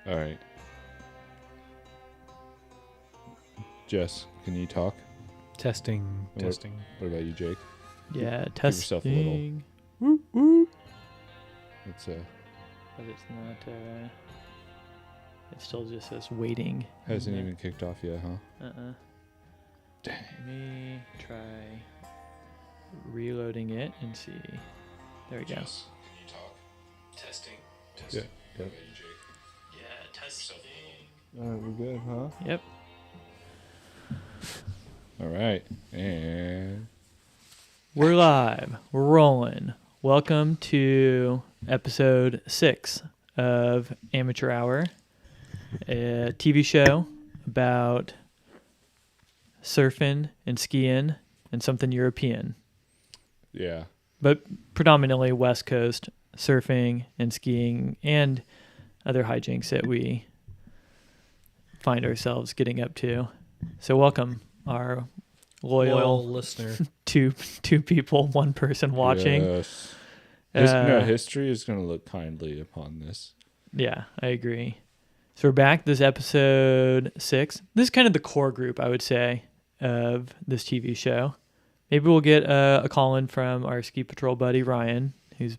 All right. Jess, can you talk? Testing. What about you, Jake? Yeah, Give yourself a little- testing. It's But it's not. It still just says waiting. hasn't even kicked off yet, huh? Dang. Let me try reloading it and see. There we go. Jess, can you talk? Testing. Yeah. Yeah, testing. All right, we're good, huh? Yep. All right, and We're live. We're rolling. Welcome to episode 6 of Amateur Hour, a TV show about surfing and skiing and something European, yeah, but predominantly West Coast surfing and skiing and other hijinks that we find ourselves getting up to. So welcome, our loyal listener. two people, one person watching. Yes. Uh, History is going to look kindly upon this. Yeah, I agree. So we're back. This is episode 6. This is kind of the core group, I would say, of this TV show. Maybe we'll get a call in from our ski patrol buddy Ryan, who's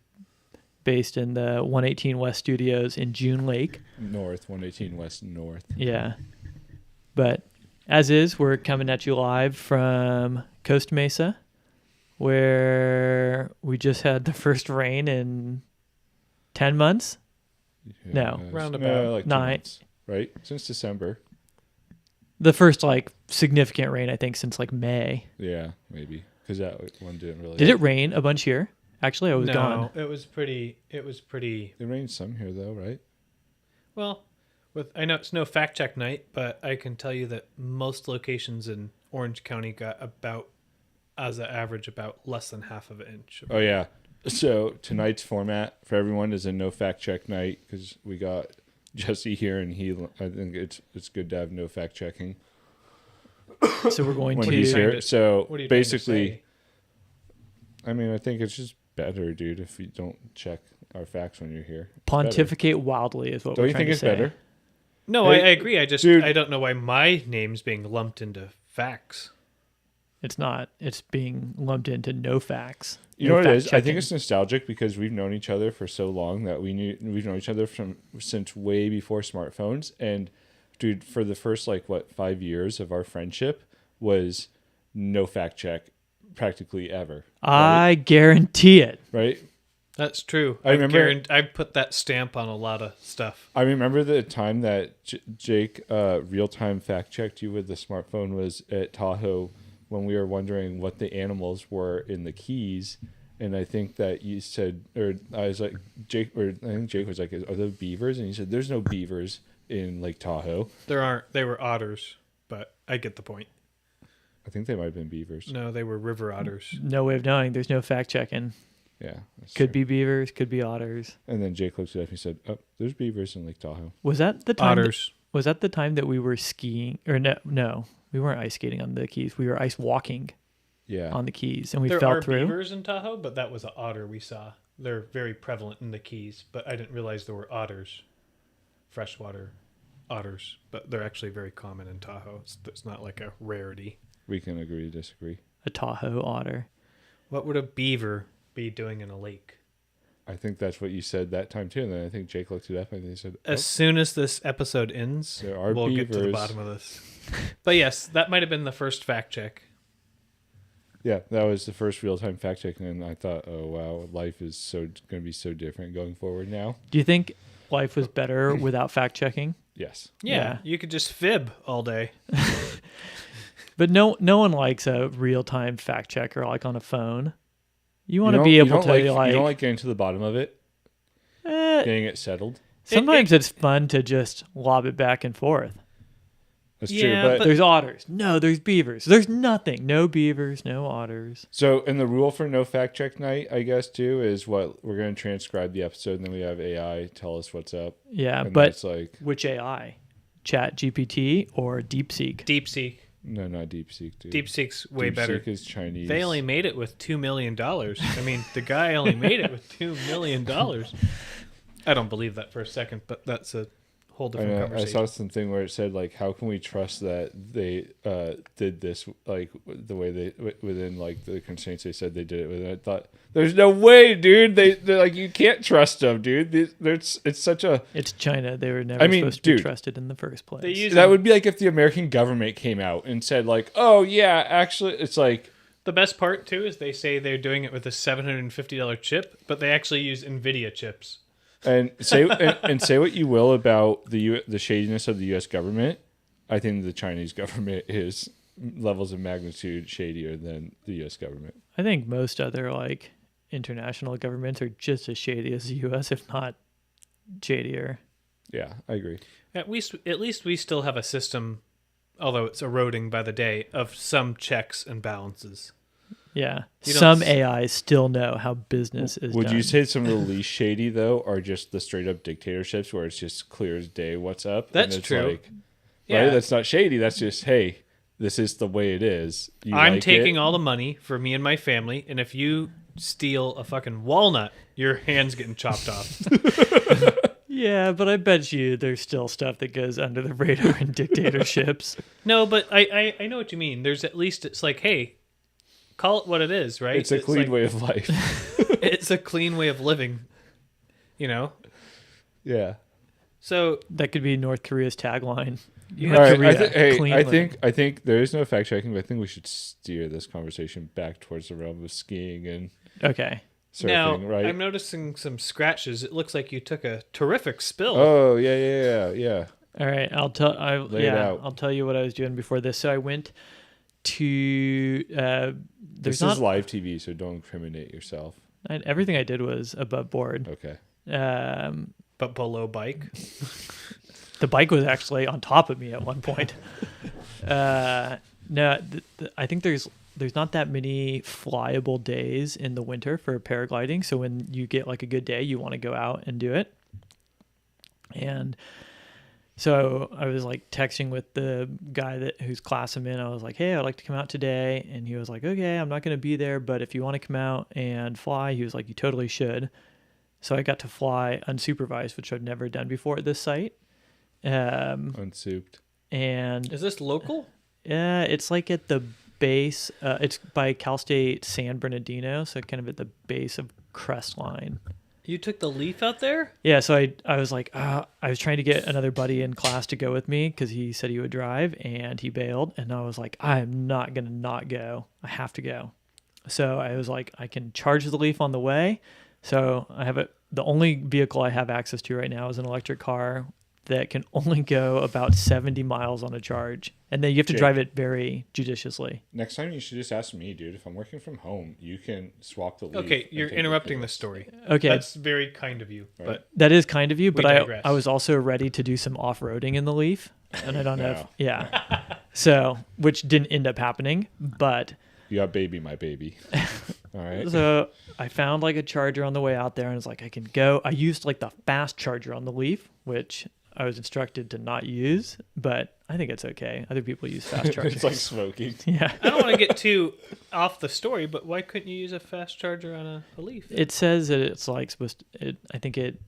based in the 118 West Studios in June Lake. North, 118 West North. Yeah. But as is, we're coming at you live from Costa Mesa, where we just had the first rain in 10 months. No. Roundabout. like 2 9. months, right? Since December. The first significant rain, I think, since May. Yeah, maybe because that one didn't really. Did it rain a bunch here? Actually, I was gone. It was pretty. It rained some here though, right? Well, I know it's no fact check night, but I can tell you that most locations in Orange County got about, as an average, about less than half of an inch. Oh yeah. So tonight's format for everyone is a no fact check night because we got Jesse here, and I think it's good to have no fact checking So we're going when to. he's here. So What are you basically, I mean, I think it's just better, dude, if you don't check our facts when you're here. It's Pontificate wildly is what better. Don't we're you trying think to it's say. better? No, Hey, I agree. dude. I don't know why my name's being lumped into facts. It's not. It's being lumped into no facts. You No know what it is? I fact-checking. think it's nostalgic because we've known each other for so long that we've known each other since way before smartphones. And dude, for the first 5 years of our friendship was no fact check practically ever. I guarantee it. Right? That's true. I remember- I put that stamp on a lot of stuff. I remember the time that Jake real time fact checked you with the smartphone was at Tahoe when we were wondering what the animals were in the Keys. And I think that you said, or I was like, I think Jake was like, are there beavers? And you said, there's no beavers in Lake Tahoe. There aren't. They were otters, but I get the point. I think they might have been beavers. No, they were river otters. No way of knowing. There's no fact checking. Yeah. that's Could true. be beavers. Could be otters. And then Jake looked it up and he said, oh, there's beavers in Lake Tahoe. Was that the time? Otters. Was that the time that we were skiing? Or no, we weren't ice skating on the Keys. We were ice walking Yeah. on the Keys, and we There fell are through. beavers in Tahoe, but that was an otter we saw. They're very prevalent in the Keys, but I didn't realize there were otters, freshwater otters, but they're actually very common in Tahoe. It's not like a rarity. We can agree to disagree. A Tahoe otter. What would a beaver be doing in a lake? I think that's what you said that time too. And then I think Jake looked it up and he said, As soon as this episode ends, There are we'll get to the beavers. bottom of this. But yes, that might have been the first fact check. yeah, that was the first real time fact checking. And I thought, oh, wow, life is going to be so different going forward now. Do you think life was better without fact checking? Yes. Yeah. You could just fib all day. But no one likes a real time fact checker on a phone. You want to don't- be able don't to You don't like getting to the bottom of it, eh, getting it settled. sometimes it's fun to just lob it back and forth. That's Yeah, true. But There's otters. No, there's beavers. There's nothing. No beavers, no otters. so, and the rule for no fact check night, I guess, too, is what we're going to transcribe the episode and then we have AI tell us what's up. Yeah, And but that's like, which AI? Chat GPT or DeepSeek? DeepSeek. no, not DeepSeek, dude. DeepSeek's way better. DeepSeek is Chinese. They only made it with $2 million. I mean, the guy only made it with $2 million. I don't believe that for a second, but that's a whole I different know, I conversation. saw something where it said like, how can we trust that they did this like the way they within like the constraints they said they did it within? I thought there's no way, dude. They're like, you can't trust them, dude. It's such a. It's China. They were never supposed to be trusted in the first place. They use That would be like if the American government came out and said like, oh yeah, actually, it's like. The best part too is they say they're doing it with a $750 chip, but they actually use NVIDIA chips. And say and say what you will about the shadiness of the U.S. government, I think the Chinese government is levels of magnitude shadier than the U.S. government. I think most other like international governments are just as shady as the U.S., if not shadier. Yeah, I agree. At least we still have a system, although it's eroding by the day, of some checks and balances. Yeah, You don't some s- AIs still know how business is Would done. you say some of the least shady though are just the straight up dictatorships where it's just clear as day what's up? And That's it's true. Like, Yeah. right? That's not shady. That's just hey, this is the way it is. You I'm like taking it? all the money for me and my family, and if you steal a fucking walnut, your hand's getting chopped off. Yeah, but I bet you there's still stuff that goes under the radar in dictatorships. No, but I know what you mean. There's at least, it's like, hey, call it what it is, right? It's a clean like, way of life. It's a clean way of living, you know? Yeah. So That could be North Korea's tagline. You All have right. Korea, clean living. I think there is no fact checking, but I think we should steer this conversation back towards the realm of skiing and Okay. surfing, now right? I'm noticing some scratches. It looks like you took a terrific spill. Oh yeah. All right, I'll Lay it out. I'll tell you what I was doing before this. So I went to there's This not is live TV, so don't incriminate yourself. everything I did was above board. Okay. But below bike. The bike was actually on top of me at one point. No, I think there's not that many flyable days in the winter for paragliding. So when you get like a good day, you want to go out and do it. And so I was like texting with the guy whose class I'm in. I was like, hey, I'd like to come out today. And he was like, okay, I'm not going to be there, but if you want to come out and fly, he was like, you totally should. So I got to fly unsupervised, which I've never done before at this site. Unsouped. And Is this local? it's like at the base. It's by Cal State San Bernardino, so kind of at the base of Crestline. You took the leaf out there? Yeah, so I was like, I was trying to get another buddy in class to go with me because he said he would drive, and he bailed. And I was like, I'm not going to not go. I have to go. So I was like, I can charge the leaf on the way. So I have the only vehicle I have access to right now is an electric car that can only go about 70 miles on a charge. And then you have to Jake. drive it very judiciously. Next time you should just ask me, dude. If I'm working from home, you can swap the leaf. Okay, and you're take it interrupting with the story. Okay. That's very kind of you. Right. But That is kind of you, We but digress. I was also ready to do some off-roading in the Leaf, and I don't know if, Wow. yeah. So, which didn't end up happening, but You got baby, my baby. All right. so I found like a charger on the way out there, and it's like I can go. I used like the fast charger on the Leaf, which I was instructed to not use, but I think it's okay. Other people use fast chargers. It's like smoking. Yeah. I don't want to get too off the story, but why couldn't you use a fast charger on a Leaf? It says that it's like supposed to, I think it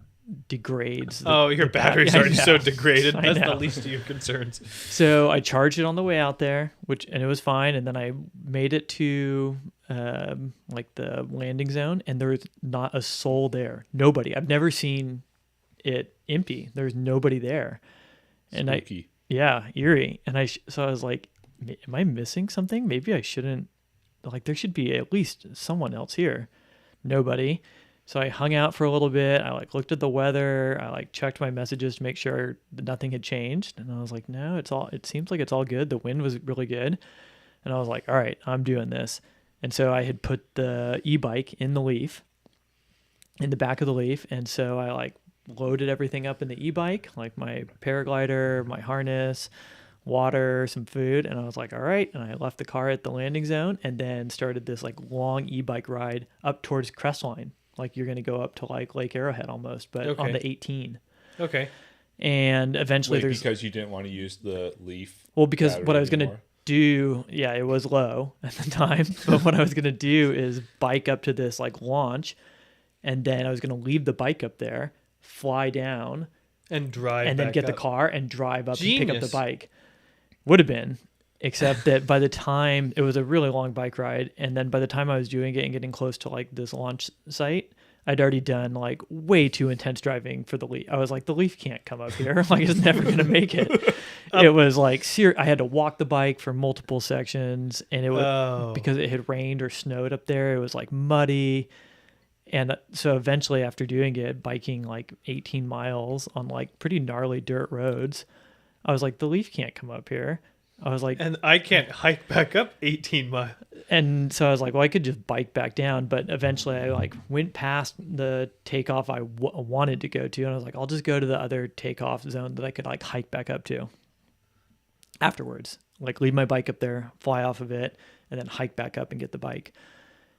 degrades. Your the battery's I already so know. degraded. I That's the know. least of your concerns. So I charged it on the way out there, and it was fine. And then I made it to like the landing zone, and there was not a soul there. Nobody. I've never seen it empty. There's nobody there. And Spooky. yeah, eerie. And so I was like, am I missing something? Maybe I shouldn't. Like, there should be at least someone else here. Nobody. So I hung out for a little bit. I like looked at the weather. I like checked my messages to make sure that nothing had changed. And I was like, no, it seems like it's all good. The wind was really good. And I was like, all right, I'm doing this. And so I had put the e-bike in the Leaf, in the back of the Leaf. And so I like loaded everything up in the e-bike, like my paraglider, my harness, water, some food. And I was like, all right. And I left the car at the landing zone and then started this like long e-bike ride up towards Crestline. Like you're going to go up to like Lake Arrowhead almost, but on Okay. the 18. Okay. And eventually Wait, there's, because you didn't want to use the leaf. well, because what I was going to anymore? do, yeah, it was low at the time, but what I was going to do is bike up to this like launch, and then I was going to leave the bike up there, fly down, And drive and then back get the up. car and drive up and pick up the Genius. bike. Would have been, except that by the time it was a really long bike ride, and then by the time I was doing it and getting close to like this launch site, I'd already done like way too intense driving for the Leaf. I was like, the Leaf can't come up here. Like, it's never gonna make it. It was like I had to walk the bike for multiple sections, and it was because it had rained or snowed up there. It was like muddy. And so eventually, after doing it, biking like 18 miles on like pretty gnarly dirt roads, I was like, the Leaf can't come up here. I was like, And I can't hike back up 18 miles. and so I was like, well, I could just bike back down. But eventually I like went past the takeoff I wanted to go to. And I was like, I'll just go to the other takeoff zone that I could like hike back up to afterwards. Like leave my bike up there, fly off of it, and then hike back up and get the bike.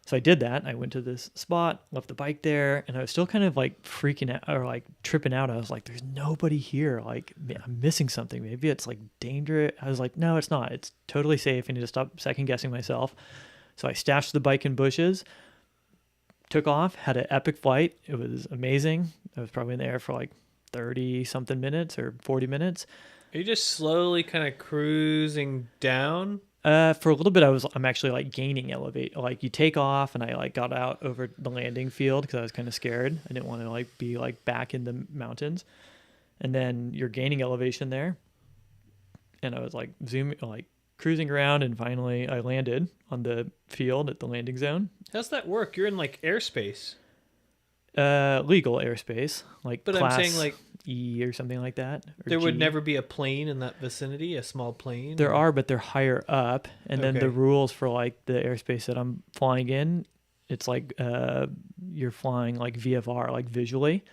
So I did that. I went to this spot, left the bike there, and I was still kind of like freaking out or like tripping out. I was like, there's nobody here. Like, I'm missing something. Maybe it's like dangerous. I was like, no, it's not. It's totally safe. I need to stop second guessing myself. So I stashed the bike in bushes, took off, had an epic flight. It was amazing. I was probably in the air for like 30 something minutes or 40 minutes. Are you just slowly kind of cruising down? For a little bit, I'm actually like gaining elevate. Like you take off, and I like got out over the landing field because I was kind of scared. I didn't want to like be like back in the mountains, and then you're gaining elevation there. And I was like zooming, like cruising around, and finally I landed on the field at the landing zone. How's that work? You're in like airspace. Legal airspace, like But class I'm saying like E or something like that. Or there would G. never be a plane in that vicinity, a small plane. There or- are, but they're higher up. And then Okay. the rules for like the airspace that I'm flying in, it's like you're flying like VFR, like visually.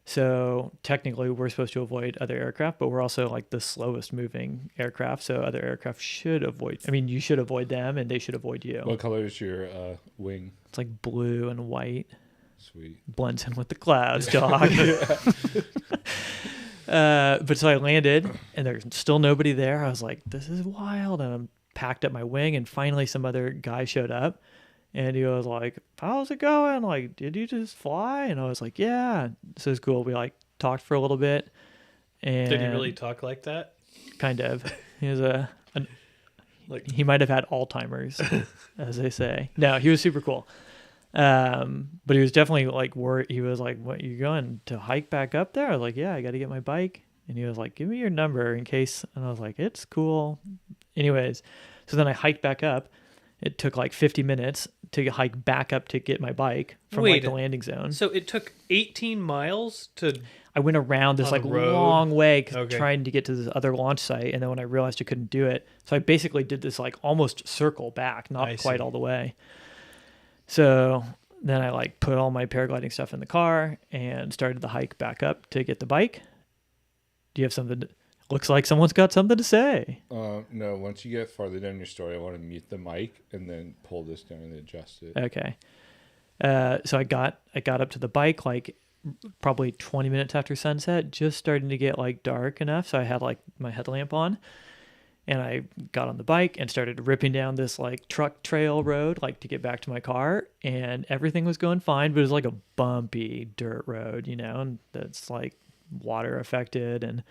So technically we're supposed to avoid other aircraft, but we're also like the slowest moving aircraft. So other aircraft should avoid, I mean, you should avoid them and they should avoid you. What color is your wing? It's like blue and white. Sweet. Blends in with the clouds, dog. But so I landed, and there's still nobody there. I was like, this is wild. And I'm packed up my wing, and finally some other guy showed up, and he was like, how's it going? Like, did you just fly? And I was like, yeah. So it's cool. We like talked for a little bit. And Did he really talk like that? kind of. He was Like he might have had Alzheimer's, as they say. No, he was super cool. But he was definitely like worried. He was like, what, you going to hike back up there? I was like, yeah, I got to get my bike. And he was like, give me your number in case. And I was like, it's cool. Anyways, so then I hiked back up. It took like 50 minutes to hike back up to get my bike from like the landing zone. So it took 18 miles to. I went around this On like a road? long way Okay. trying to get to this other launch site. And then when I realized I couldn't do it, so I basically did this like almost circle back, not I quite see. all the way. So then I like put all my paragliding stuff in the car and started the hike back up to get the bike. Do you have something? Looks like someone's got something to say. No, once you get farther down your story, I want to mute the mic and then pull this down and adjust it. Okay. So I got up to the bike like probably 20 minutes after sunset, just starting to get like dark enough. So I had like my headlamp on, and I got on the bike and started ripping down this like truck trail road, like to get back to my car, and everything was going fine, but it was like a bumpy dirt road, you know, and that's like water affected, and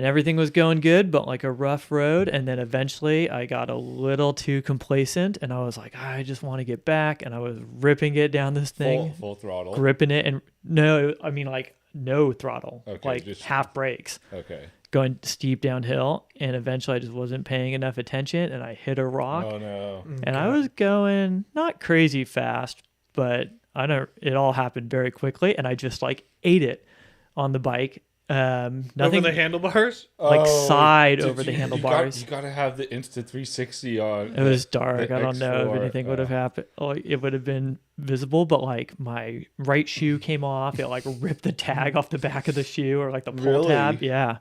everything was going good, but like a rough road. And then eventually I got a little too complacent, and I was like, I just want to get back. And I was ripping it down this thing, Full throttle. gripping it. And no, I mean like no throttle, Okay, like just- half brakes, Okay. going steep downhill. And eventually I just wasn't paying enough attention, and I hit a rock. Oh no. And I was going not crazy fast, but it all happened very quickly. And I just like ate it on the bike. Nothing Over the handlebars? like side did over the you- handlebars. You got to have the Insta 360 on. It was dark. the I don't know if X4, anything would have happened. Like, it would have been visible, but like my right shoe came off. It like ripped the tag off the back of the shoe, or like the pull Really? tab. Yeah.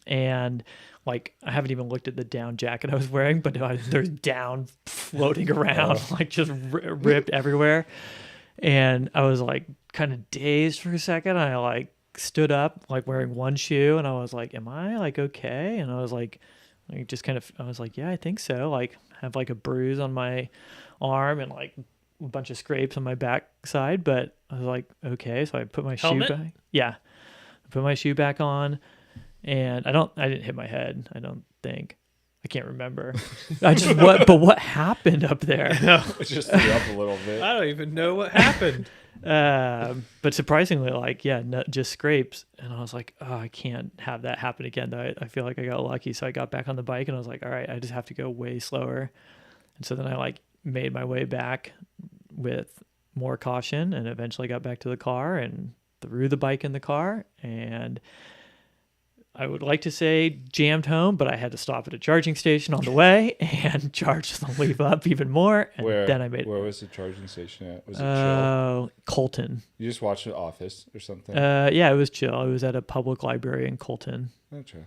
And like I haven't even looked at the down jacket I was wearing, but there's down floating around, like just ripped everywhere. And I was like kind of dazed for a second. I like stood up, like wearing one shoe, and I was like, am I like okay? And I was like just kind of, I was like, yeah, I think so. Like have like a bruise on my arm and like a bunch of scrapes on my back side, but I was like, okay. So I put my Helmet? shoe back. Yeah. put my shoe back on, and I didn't hit my head. I don't think. I can't remember. But what happened up there? No, It just threw up a little bit. I don't even know what happened. But surprisingly, like, yeah, just scrapes. And I was like, oh, I can't have that happen again. Though I feel like I got lucky. So I got back on the bike and I was like, all right, I just have to go way slower. And so then I like made my way back with more caution and eventually got back to the car and threw the bike in the car. And I would like to say jammed home, but I had to stop at a charging station on the way and charge the leaf up even more. And then I made Where was the charging station at? Was it chill? Colton. You just watched The Office or something? Yeah, it was chill. It was at a public library in Colton. Okay.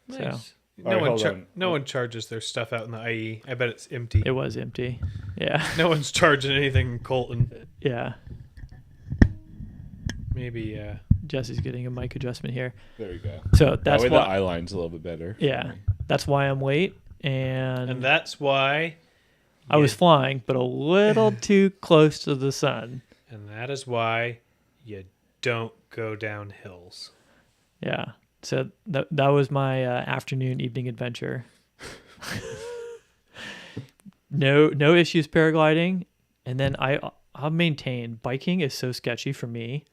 Nice. All right, No one charges their stuff out in the IE. I bet it's empty. It was empty. Yeah. No one's charging anything in Colton. Yeah. Maybe. Jesse's getting a mic adjustment here. There you go. So that's that way why the eye line's a little bit better. Yeah. That's why I'm late. And that's why I was flying, but a little too close to the sun. And that is why you don't go down hills. Yeah. So that was my afternoon, evening adventure. No issues paragliding. And then I'll maintain biking is so sketchy for me.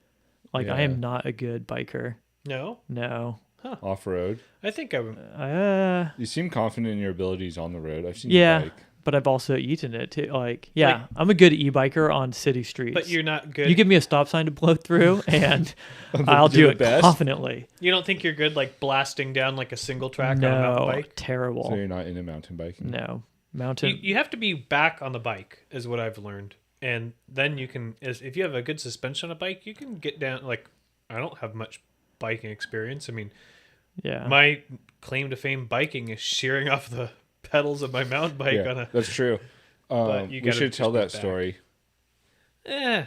Like, I am not a good biker. No? No. Huh. Off-road? I think I would. You seem confident in your abilities on the road. I've seen yeah, you bike. but I've also eaten it too. Like, I'm a good e-biker on city streets. But you're not good. You give me a stop sign to blow through, and I'll do it confidently. You don't think you're good, like, blasting down, like, a single track on a mountain bike? Terrible. So you're not into mountain biking? No. Mountain. You have to be back on the bike, is what I've learned. And then you can, if you have a good suspension on a bike, you can get down, like, I don't have much biking experience. I mean, my claim to fame biking is shearing off the pedals of my mountain bike on a. That's true. We should tell that story. Yeah,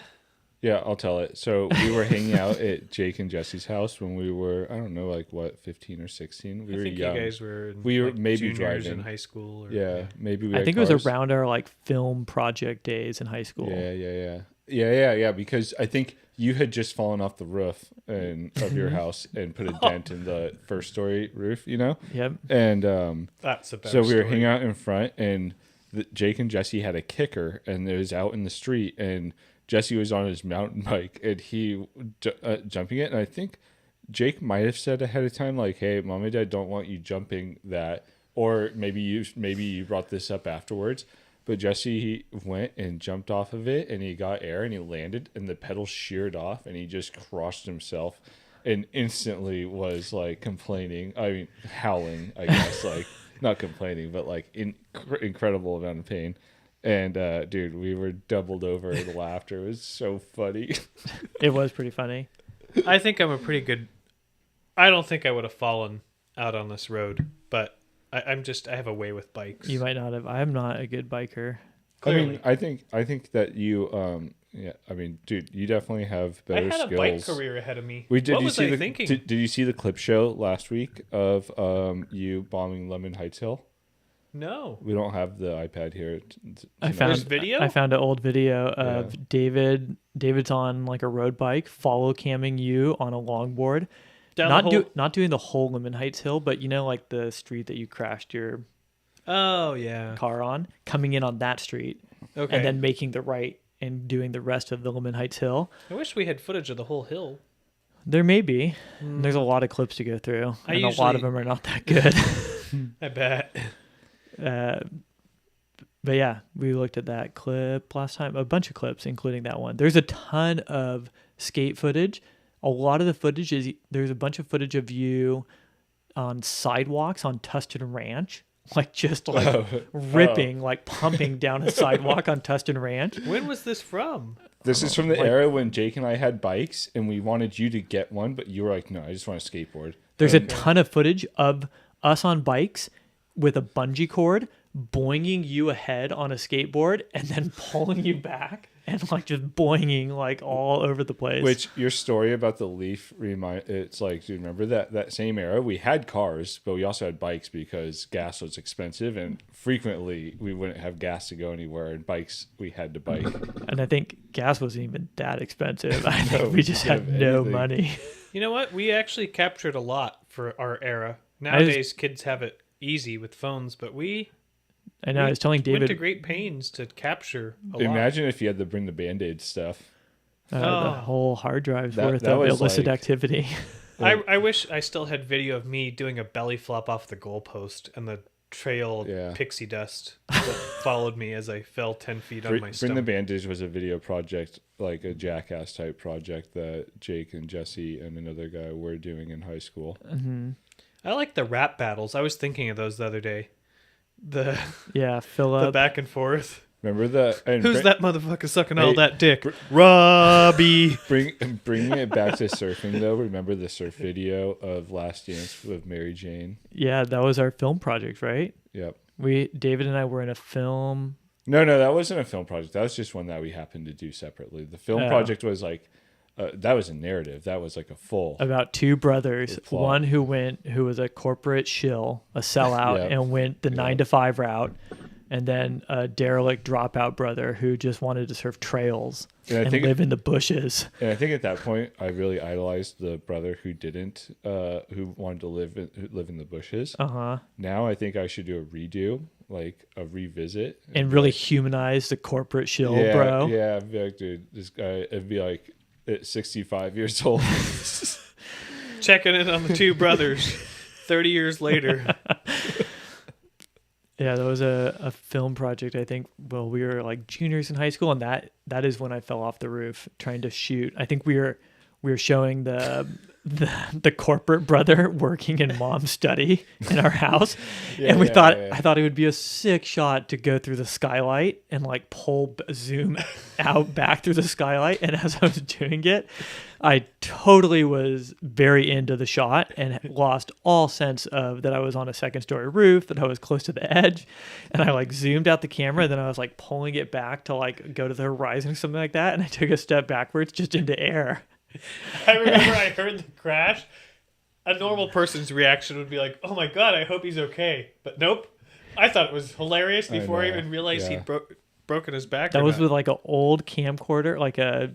I'll tell it. So we were hanging out at Jake and Jesse's house when we were, I don't know, like what, 15 or 16. We were young. You guys were in, we were like, maybe juniors driving in high school. Or, yeah, maybe we I had think cars. it was around our like film project days in high school. Yeah. Because I think you had just fallen off the roof of your house and put a dent in the first story roof, you know? Yep. And that's a better so we were story. hanging out in front, and Jake and Jesse had a kicker, and it was out in the street, and Jesse was on his mountain bike, and he jumping it, and I think Jake might have said ahead of time, like, "Hey, mom and dad don't want you jumping that," or maybe you brought this up afterwards. But Jesse, he went and jumped off of it, and he got air, and he landed, and the pedal sheared off, and he just crushed himself, and instantly was like complaining. I mean, howling, I guess, like not complaining, but like incredible amount of pain. And dude, we were doubled over in laughter. It was so funny. It was pretty funny. I think I'm a pretty good. I don't think I would have fallen out on this road, but I have a way with bikes. You might not have. I'm not a good biker. Clearly. I mean, I think that you, I mean, dude, you definitely have better skills. I had a bike career ahead of me. What was I thinking? Did you see the clip show last week of you bombing Lemon Heights Hill? No. We don't have the iPad here. There's video? I found an old video of David. David's on like a road bike, follow camming you on a longboard. Not doing the whole Lemon Heights Hill, but you know, like the street that you crashed your car on, coming in on that street, and then making the right and doing the rest of the Lemon Heights Hill. I wish we had footage of the whole hill. There may be. There's a lot of clips to go through, and a lot of them are not that good. I bet. But yeah, we looked at that clip last time, a bunch of clips, including that one. There's a ton of skate footage. A lot of the footage there's a bunch of footage of you on sidewalks on Tustin Ranch, like just like ripping, like pumping down a sidewalk on Tustin Ranch. When was this from? This is from the era when Jake and I had bikes, and we wanted you to get one, but you were like, "No, I just want a skateboard." There's a ton of footage of us on bikes with a bungee cord, boinging you ahead on a skateboard, and then pulling you back and like just boinging like all over the place. Which your story about the Leaf it's like, do you remember that same era? We had cars, but we also had bikes because gas was expensive, and frequently we wouldn't have gas to go anywhere. And bikes, we had to bike. And I think gas wasn't even that expensive. I think No, we just didn't had have no anything. money. You know what? We actually captured a lot for our era. Nowadays, kids have it easy with phones, but we I know. I was telling went to David great pains to capture a lot. Imagine if you had to bring the Band-Aid stuff. the Oh. whole hard drive's That worth of was illicit like- activity. I wish I still had video of me doing a belly flop off the goalpost and the trail Yeah. of pixie dust that followed me as I fell 10 feet on my Bring the stomach. Bandage was a video project, like a Jackass type project that Jake and Jesse and another guy were doing in high school. I like the rap battles. I was thinking of those the other day. The Yeah, fill the up. back and forth. Remember that? And Who's that motherfucker sucking all Hey, that dick? Robbie. Bringing it back to surfing though. Remember the surf video of Last Dance with Mary Jane? Yeah, that was our film project, right? Yep. David and I were in a film. No, that wasn't a film project. That was just one that we happened to do separately. The film Oh. project was like, that was a narrative. That was like a full. About two brothers, The plot. one who was a corporate shill, a sellout, Yep. and went the Yep. 9 to 5 route, and then a derelict dropout brother who just wanted to surf trails And I and think- live in the bushes. And I think at that point, I really idolized the brother who didn't, who wanted to live in the bushes. Now I think I should do a redo, like a revisit, And really humanize the corporate shill, yeah, bro. Yeah, I'd be like, dude, this guy. It'd be like at 65 years old. Checking in on the two brothers 30 years later. Yeah, that was a film project, I think. Well, we were like juniors in high school, and that is when I fell off the roof trying to shoot. I think we were showing the corporate brother working in mom's study in our house, and I thought it would be a sick shot to go through the skylight and like zoom out back through the skylight. And as I was doing it, I totally was very into the shot and lost all sense of that I was on a second story roof, that I was close to the edge, and I like zoomed out the camera. Then I was like pulling it back to like go to the horizon or something like that, and I took a step backwards just into air. I remember I heard the crash. A normal person's reaction would be like, "Oh my god, I hope he's okay." But nope. I thought it was hilarious before I know, even realized yeah. he'd broken his back. That or was not. with like an old camcorder, like a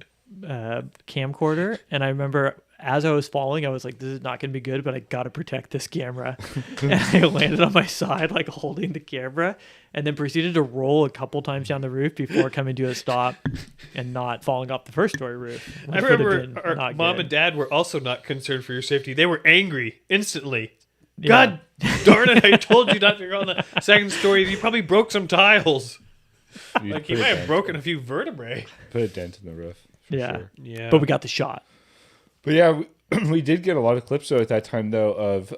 camcorder. And I remember as I was falling, I was like, this is not going to be good, but I got to protect this camera. And I landed on my side, like holding the camera, and then proceeded to roll a couple times down the roof before coming to a stop and not falling off the first story roof. I which would have remember been our not mom good. and dad were also not concerned for your safety. They were angry instantly. Yeah. God darn it, I told you not to go on the second story. You probably broke some tiles. You Like, put you a might have dent- broken a few vertebrae. Put a dent in the roof. For Yeah. Sure. Yeah. But we got the shot. But yeah, we did get a lot of clips though at that time though of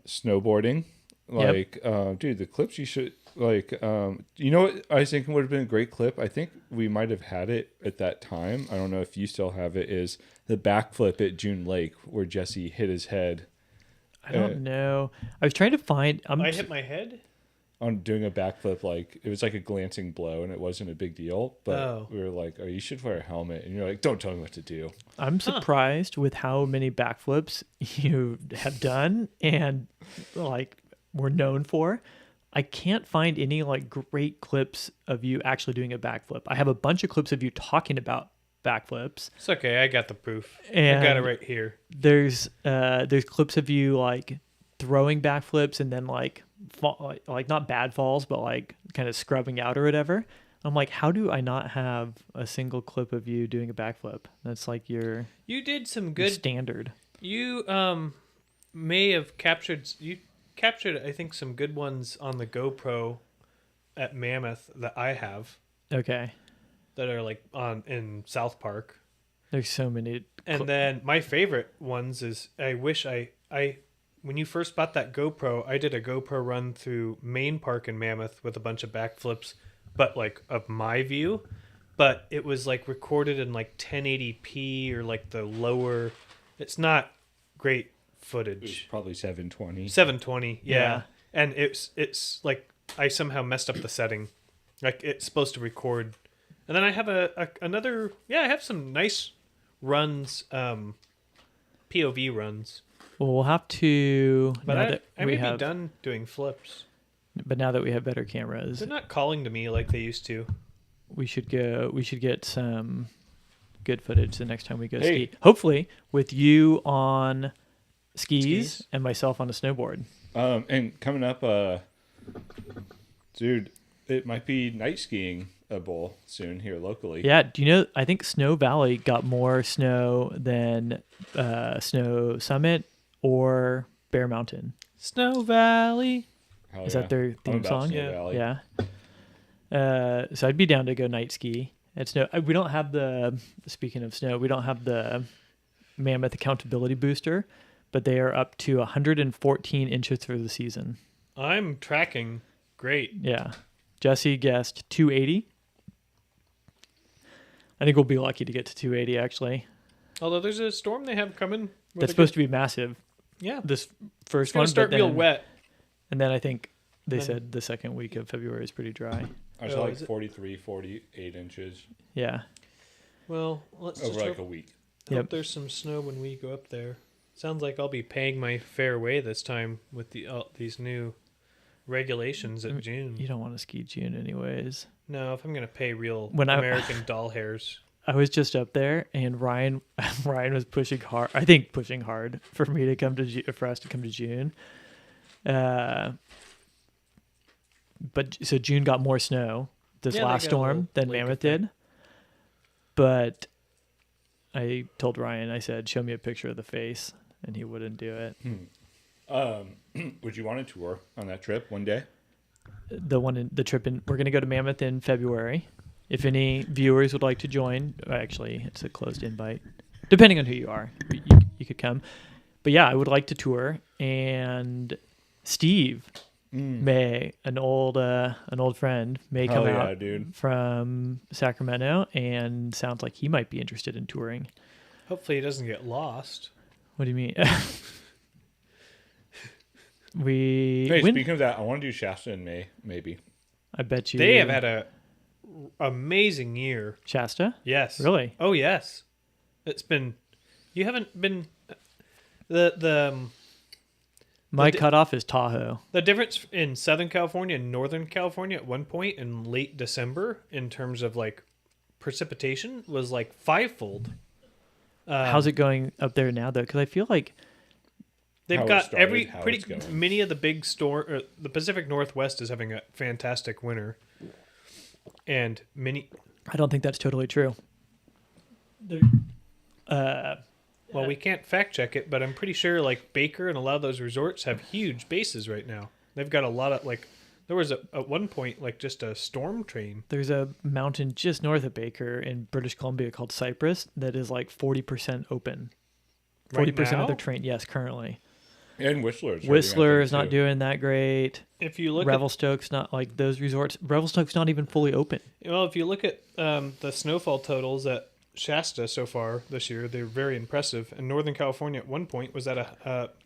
snowboarding. Like, dude, the clips you should like. You know what I was thinking would have been a great clip. I think we might have had it at that time. I don't know if you still have it. Is the backflip at June Lake where Jesse hit his head I don't know. I was trying to find. I hit my head? on doing a backflip. Like it was like a glancing blow, and it wasn't a big deal. But Oh. we were like, "Oh, you should wear a helmet." And you're like, "Don't tell me what to do." I'm surprised with how many backflips you have done and like were known for. I can't find any like great clips of you actually doing a backflip. I have a bunch of clips of you talking about backflips. It's okay. I got the proof. I And got it right here. There's clips of you like throwing backflips and then like like not bad falls, but like kind of scrubbing out or whatever. I'm like, how do I not have a single clip of you doing a backflip? That's like your You did some good. standard. You may have captured. You captured, I think, some good ones on the GoPro at Mammoth that I have Okay. that are like on in South Park. There's so many. And then my favorite ones is I wish I when you first bought that GoPro, I did a GoPro run through Main Park in Mammoth with a bunch of backflips, but like of my view. But it was like recorded in like 1080p or like the lower. It's not great It was footage. probably 720. 720, yeah. Yeah. And it's like I somehow messed up the setting. Like it's supposed to record And then I have another. Yeah, I have some nice runs, POV runs. Well, we'll have to. But now I that may we be have, done doing flips. But now that we have better cameras, They're not calling to me like they used to. we should go. We should get some good footage the next time we go Hey. ski. Hopefully, with you on skis, Skis? and myself on a snowboard. And coming up, dude, it might be night skiing a bowl soon here locally. Yeah. Do you know? I think Snow Valley got more snow than Snow Summit or Bear Mountain. Snow Valley. Is Hell Oh, yeah. that their I'm theme about song? Snow Yeah. Valley. Yeah. So I'd be down to go night ski at snow. We don't have the. Speaking of snow, we don't have the Mammoth accountability booster, but they are up to 114 inches for the season. I'm tracking great. Yeah. Jesse guessed 280. I think we'll be lucky to get to 280 actually. Although there's a storm they have coming. That's supposed to be massive. Yeah. This It's first going one, to start but real then- wet. And then I think they Then- said the second week of February is pretty dry. I saw Oh, like is it? 43, 48 inches Yeah. Well, let's over just like hope, a week. Yep. hope there's some snow when we go up there. Sounds like I'll be paying my fair way this time with these new regulations at June. You don't want to ski June anyways. No, if I'm going to pay real When I- American doll hairs. I was just up there, and Ryan was pushing hard. I think pushing hard for me to come to for us to come to June. But so June got more snow this Yeah, they last got a storm little than lake Mammoth effect. did. But I told Ryan, I said, "Show me a picture of the face," and he wouldn't do it. Would you want a tour on that trip one day? The trip in we're gonna go to Mammoth in February. If any viewers would like to join, actually, it's a closed invite. Depending on who you are, you could come. But yeah, I would like to tour. And Steve may an old friend may come Hell yeah, out dude. from Sacramento, and sounds like he might be interested in touring. Hopefully it doesn't get lost. What do you mean? Hey, speaking of that, I want to do Shasta in May, maybe. I bet you They have had a amazing year. Shasta. Yes. Really? Oh, yes. It's been... You haven't been... The My di- cutoff is Tahoe. The difference in Southern California and Northern California at one point in late December in terms of like precipitation was like fivefold. How's it going up there now, though? Because I feel like They've how it got started, every how pretty it's going. many of the big store. The Pacific Northwest is having a fantastic winter, and many. I don't think that's totally true. Well, we can't fact check it, but I'm pretty sure like Baker and a lot of those resorts have huge bases right now. They've got a lot of like. There was at one point like just a storm train. There's a mountain just north of Baker in British Columbia called Cypress that is like 40% open. 40% Right of now? their train, yes, currently. And Whistler's. Whistler is not doing that great. If you look Revelstoke's not like those resorts. Revelstoke's not even fully open. Well, if you look at the snowfall totals at Shasta so far this year, they're very impressive. And Northern California at one point was at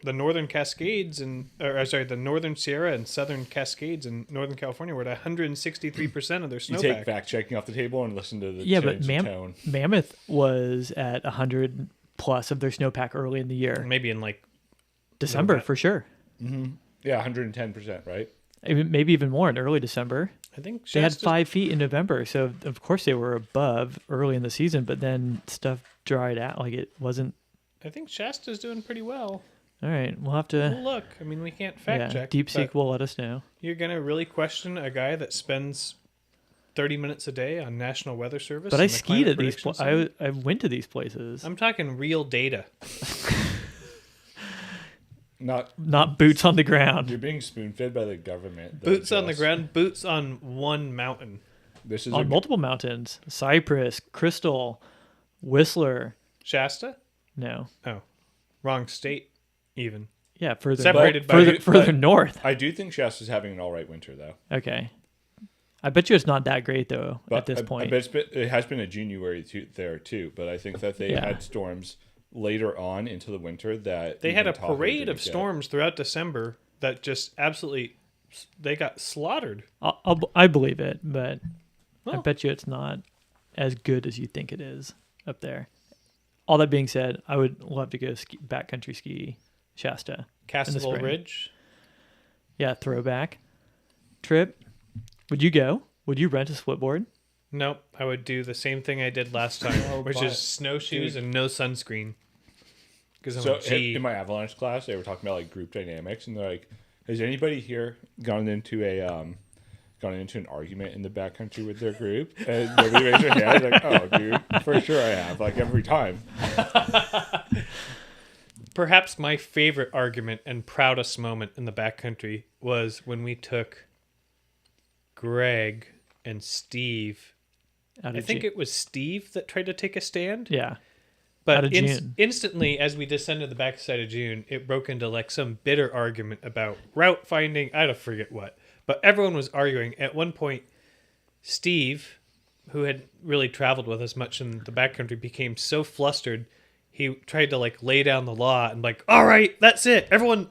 the Northern Cascades the Northern Sierra and Southern Cascades in Northern California were at 163% of their You snowpack. take fact checking off the table and listen to the Yeah, but change of tone. Mammoth was at 100 plus of their snowpack early in the year. Maybe in like December November. for sure. Yeah, 110%, right? Maybe even more in early December. I think They had Shasta's- 5 feet in November, so of course they were above early in the season, but then stuff dried out. Like it wasn't. I think Shasta's doing pretty well. All right, we'll have Well, to. look, I mean, we can't fact Yeah, check. DeepSeek but will let us know. You're gonna really question a guy that spends 30 minutes a day on National Weather Service. But I and the skied Climate at these. Prediction Center? I went to these places. I'm talking real data. Not boots on the ground. You're being spoon-fed by the government. though, Boots on the Joss. ground, boots on one mountain. This is On multiple mountains: Cypress, Crystal, Whistler. Shasta? No, Oh, wrong state. Even yeah, further Separated by- further but- north. I do think Shasta's having an all right winter, though. Okay, I bet you it's not that great though But at this I point. bet it has been a January there too. But I think that they Yeah. had storms later on into the winter that they had even a Tahoe parade didn't of get. storms throughout December that just absolutely they got slaughtered. I believe it, but I Well. bet you it's not as good as you think it is up there. All that being said, I would love to go backcountry ski Shasta. Castleville spring. Ridge. Yeah, throwback trip. Would you go? Would you rent a split board? Nope, I would do the same thing I did last time, which is snowshoes and no sunscreen. Because So in my avalanche class, they were talking about like group dynamics, and they're like, "Has anybody here gone into an argument in the backcountry with their group?" And nobody raised their hand. Like, "Oh, dude, for sure I have. Like every time." Perhaps my favorite argument and proudest moment in the backcountry was when we took Greg and Steve. I think it was Steve that tried to take a stand. Yeah. But Out of June. instantly, as we descended the backside of June, it broke into like some bitter argument about route finding. I don't forget what. But everyone was arguing. At one point, Steve, who had really traveled with us much in the backcountry, became so flustered. He tried to like lay down the law and like, all right, that's it. Everyone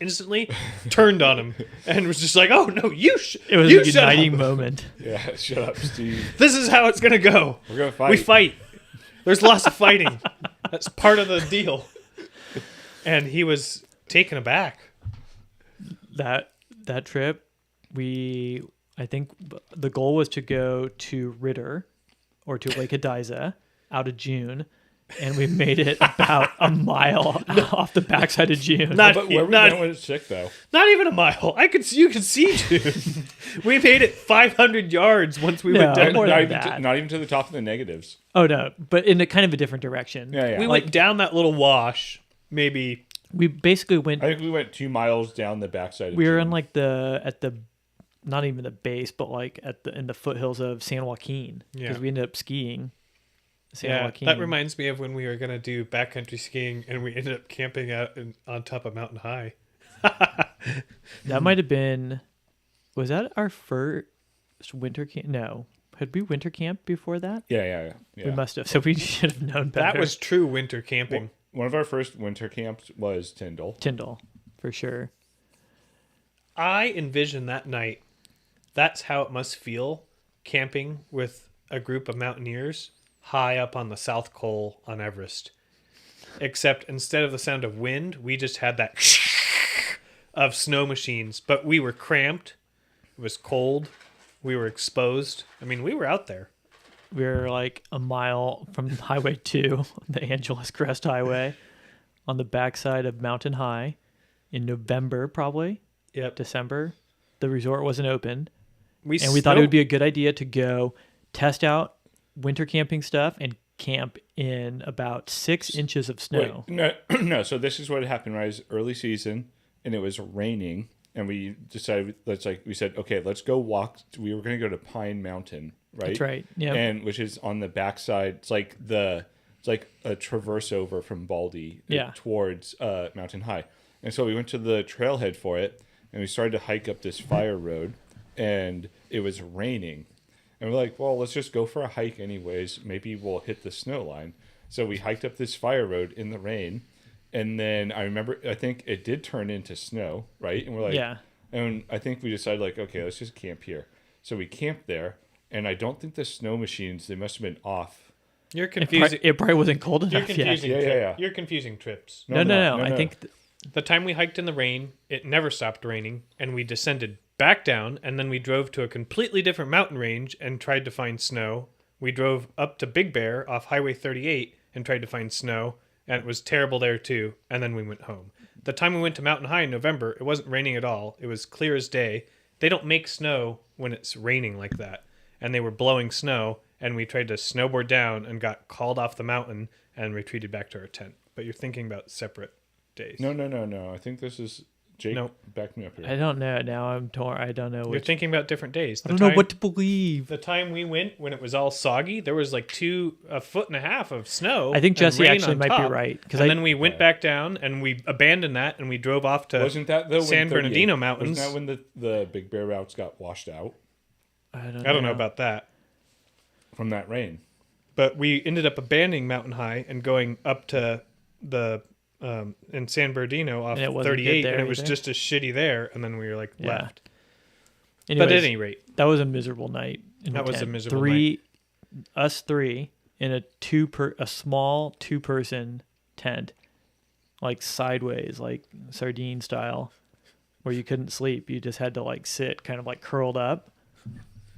instantly turned on him and was just like, oh no, It was you a shut uniting up. moment. Yeah, shut up, Steve. This is how it's gonna go. We're gonna fight. We fight. There's lots of fighting. That's part of the deal. And he was taken aback. That trip, I think the goal was to go to Ritter or to Lake Ediza out of June, and we made it about a mile off the backside of June. But where we went when it's sick though. Not even a mile. You could see June. We made it 500 yards once we went down. more Not than even, that. not even to the top of the negatives. Oh no, but in a kind of a different direction. Yeah. We went down that little wash, maybe. We basically went. I think we went 2 miles down the backside. We were June. in like not even the base, but like in the foothills of San Joaquin because Yeah. we ended up skiing. San Yeah, Joaquin. that reminds me of when we were going to do backcountry skiing and we ended up camping out on top of Mountain High. That might have been. Was that our first winter camp? No, had we winter camp before that? Yeah. We must have. So we should have known better. That was true winter camping. One of our first winter camps was Tyndall, for sure. I envision that night, that's how it must feel camping with a group of mountaineers high up on the South Col on Everest. Except instead of the sound of wind, we just had that of snow machines. But we were cramped. It was cold. We were exposed. I mean, we were out there. We were like a mile from Highway 2, the Angeles Crest Highway, on the backside of Mountain High in November, probably. Yep. December. The resort wasn't open. We thought it would be a good idea to go test out winter camping stuff and camp in about 6 inches of snow. Wait, no. So this is what happened, right? It was early season, and it was raining, and we decided we said, okay, let's go walk. We were going to go to Pine Mountain, right? That's right. Yeah. And which is on the backside. It's like a traverse over from Baldy towards Mountain High. And so we went to the trailhead for it, and we started to hike up this fire road, and it was raining. And we're like, well, let's just go for a hike anyways. Maybe we'll hit the snow line. So we hiked up this fire road in the rain. And then I think it did turn into snow, right? And we're like, yeah. And I think we decided like, okay, let's just camp here. So we camped there. And I don't think the snow machines, they must have been off. You're confusing. It probably wasn't cold You're enough yet. confusing. Yeah. You're confusing trips. No. I think The time we hiked in the rain, it never stopped raining, and we descended back down, and then we drove to a completely different mountain range and tried to find snow. We drove up to Big Bear off Highway 38 and tried to find snow, and it was terrible there too, and then we went home. The time we went to Mountain High in November, it wasn't raining at all. It was clear as day. They don't make snow when it's raining like that, and they were blowing snow, and we tried to snowboard down and got called off the mountain and retreated back to our tent. But you're thinking about separate days. No. I think this is Jake. Nope. Back me up here. I don't know. Now I'm torn. I don't know. You're Which, thinking about different days. I don't know what to believe. The time we went when it was all soggy, there was like 1.5 feet of snow. I think and Jesse rain actually on might be top. right. And then we went back down and we abandoned that and we drove off to Wasn't that the San Bernardino Mountains. Wasn't that when the Big Bear routes got washed out I I don't know about that. from that rain? But we ended up abandoning Mountain High and going up to the in San Bernardino off And it wasn't good 38, there and it was either? just as shitty there. And then we were like Yeah. left. Anyways, But at any rate, that was a miserable night. In That the was a tent. miserable Three us three in a small 2-person tent, like sideways, like sardine style, where you couldn't sleep. You just had to like sit kind of like curled up.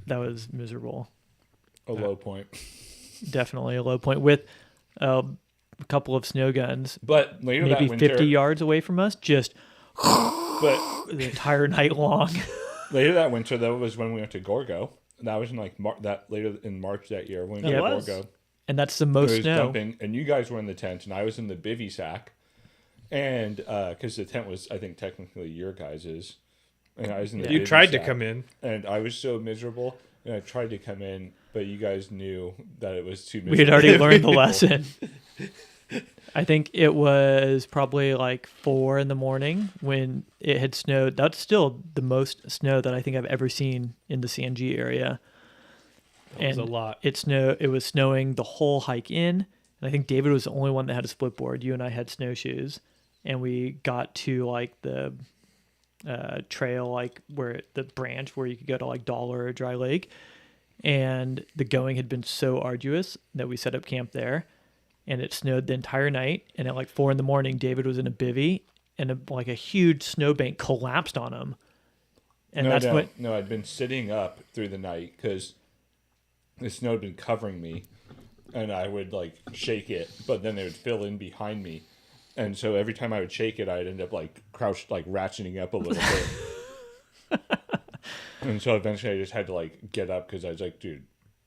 That was miserable. A low point. Definitely a low point with a couple of snow guns, But later maybe that winter, 50 yards away from us, just but the entire night long. later that winter though was when we went to Gorgo. That was in like later in March that year when we It went to was. Gorgo. And that's the It most was snow. dumping, and you guys were in the tent, and I was in the bivy sack, and because the tent was, I think, technically your guys's, and I was in the. You bivy tried to sack, come in. and I was so miserable, and I tried to come in, but you guys knew that it was too miserable. We had already learned the lesson. I think it was probably like 4 a.m. when it had snowed. That's still the most snow that I think I've ever seen in the Sanji area. That was a lot. It was snowing the whole hike in, and I think David was the only one that had a split board. You and I had snowshoes, and we got to like the trail, like where the branch where you could go to like Dollar or Dry Lake, and the going had been so arduous that we set up camp there, and it snowed the entire night. And at like 4 a.m, David was in a bivvy, and a huge snowbank collapsed on him. And No, I'd been sitting up through the night because the snow had been covering me, and I would like shake it, but then it would fill in behind me, and so every time I would shake it, I'd end up like crouched, like ratcheting up a little bit. And so eventually I just had to like get up because I was like, dude,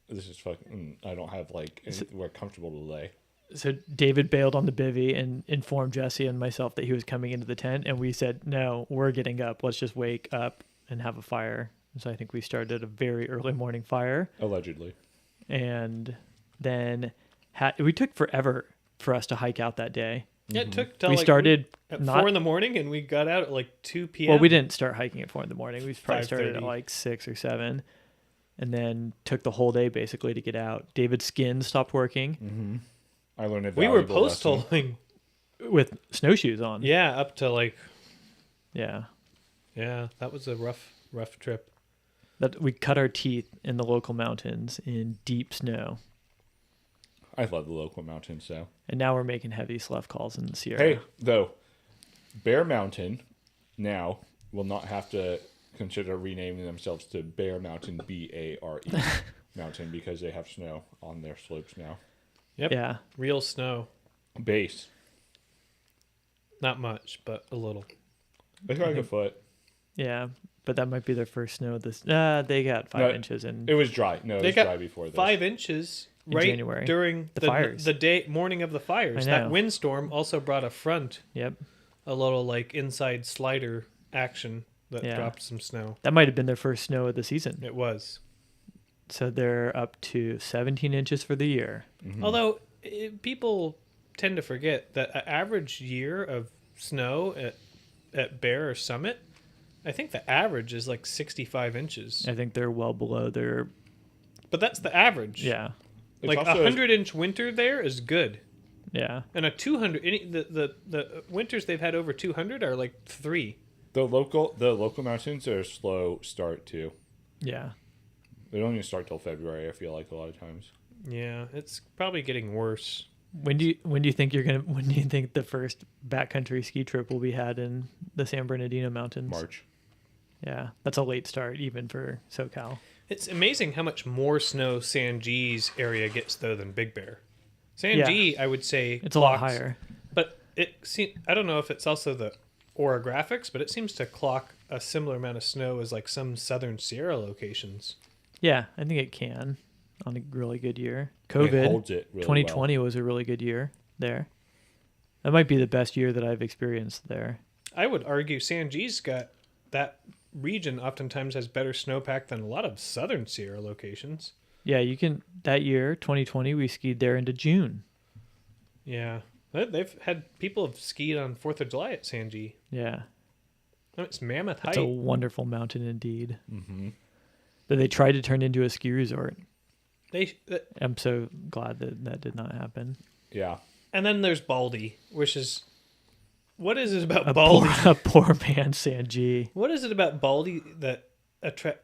this is fucking, I don't have like anywhere comfortable to lay. So David bailed on the bivvy and informed Jesse and myself that he was coming into the tent, and we said, no, we're getting up. Let's just wake up and have a fire. So I think we started a very early morning fire. Allegedly. And then we took forever for us to hike out that day. Yeah, it took till We like started at not 4 a.m, and we got out at like 2 p.m. well, we didn't start hiking at 4 a.m. We probably started at 5:30. like 6 or 7, and then took the whole day basically to get out. David's skin stopped working Mm-hmm. I learned a We were valuable post lesson. holing. with snowshoes on. Yeah, up to like Yeah. that was a rough trip. That we cut our teeth in the local mountains in deep snow. I love the local mountains, so. And now we're making heavy slough calls in the Sierra. Hey, though, Bear Mountain now will not have to consider renaming themselves to Bear Mountain, B-A-R-E Mountain, because they have snow on their slopes now. Yep. Yeah. Real snow. Base. Not much, but a little. It's like a foot. Yeah. But that might be their first snow. They got 5 inches in It was dry. No, it They was got dry before this. 5 inches In right January. during The fires. the morning of the fires. I know. That windstorm also brought a front, Yep. a little like inside slider action that Yeah. dropped some snow. That might have been their first snow of the season. It was. So they're up to 17 inches for the year. Mhm. Although people tend to forget that an average year of snow at Bear or Summit, I think the average is like 65 inches. I think they're well below their. But that's the average. Yeah. It's Like a also- 100-inch winter there is good. Yeah. And a 200, the winters they've had over 200 are like 3. The local mountains are a slow start too. Yeah. They don't even start till February. I feel like a lot of times. Yeah, it's probably getting worse. When do you think the first backcountry ski trip will be had in the San Bernardino Mountains? March. Yeah. That's a late start even for SoCal. It's amazing how much more snow San G's area gets though than Big Bear. San G, I would say It's a lot clocks- higher. But I don't know if it's also the orographics, but it seems to clock a similar amount of snow as like some southern Sierra locations. Yeah, I think it can on a really good year. It COVID holds it really 2020 was a really good year there. That might be the best year that I've experienced there. I would argue San G's got that region oftentimes has better snowpack than a lot of southern Sierra locations. Yeah, that year 2020 we skied there into June. Yeah. They've had people have skied on 4th of July at San G. Yeah. Oh, it's Mammoth It's Height. a wonderful mountain indeed. well. Mm-hmm. That they tried to turn into a ski resort. They I'm so glad that did not happen. Yeah. And then there's Baldy, which is what is it about A Baldy? poor man Sanji. What is it about Baldy that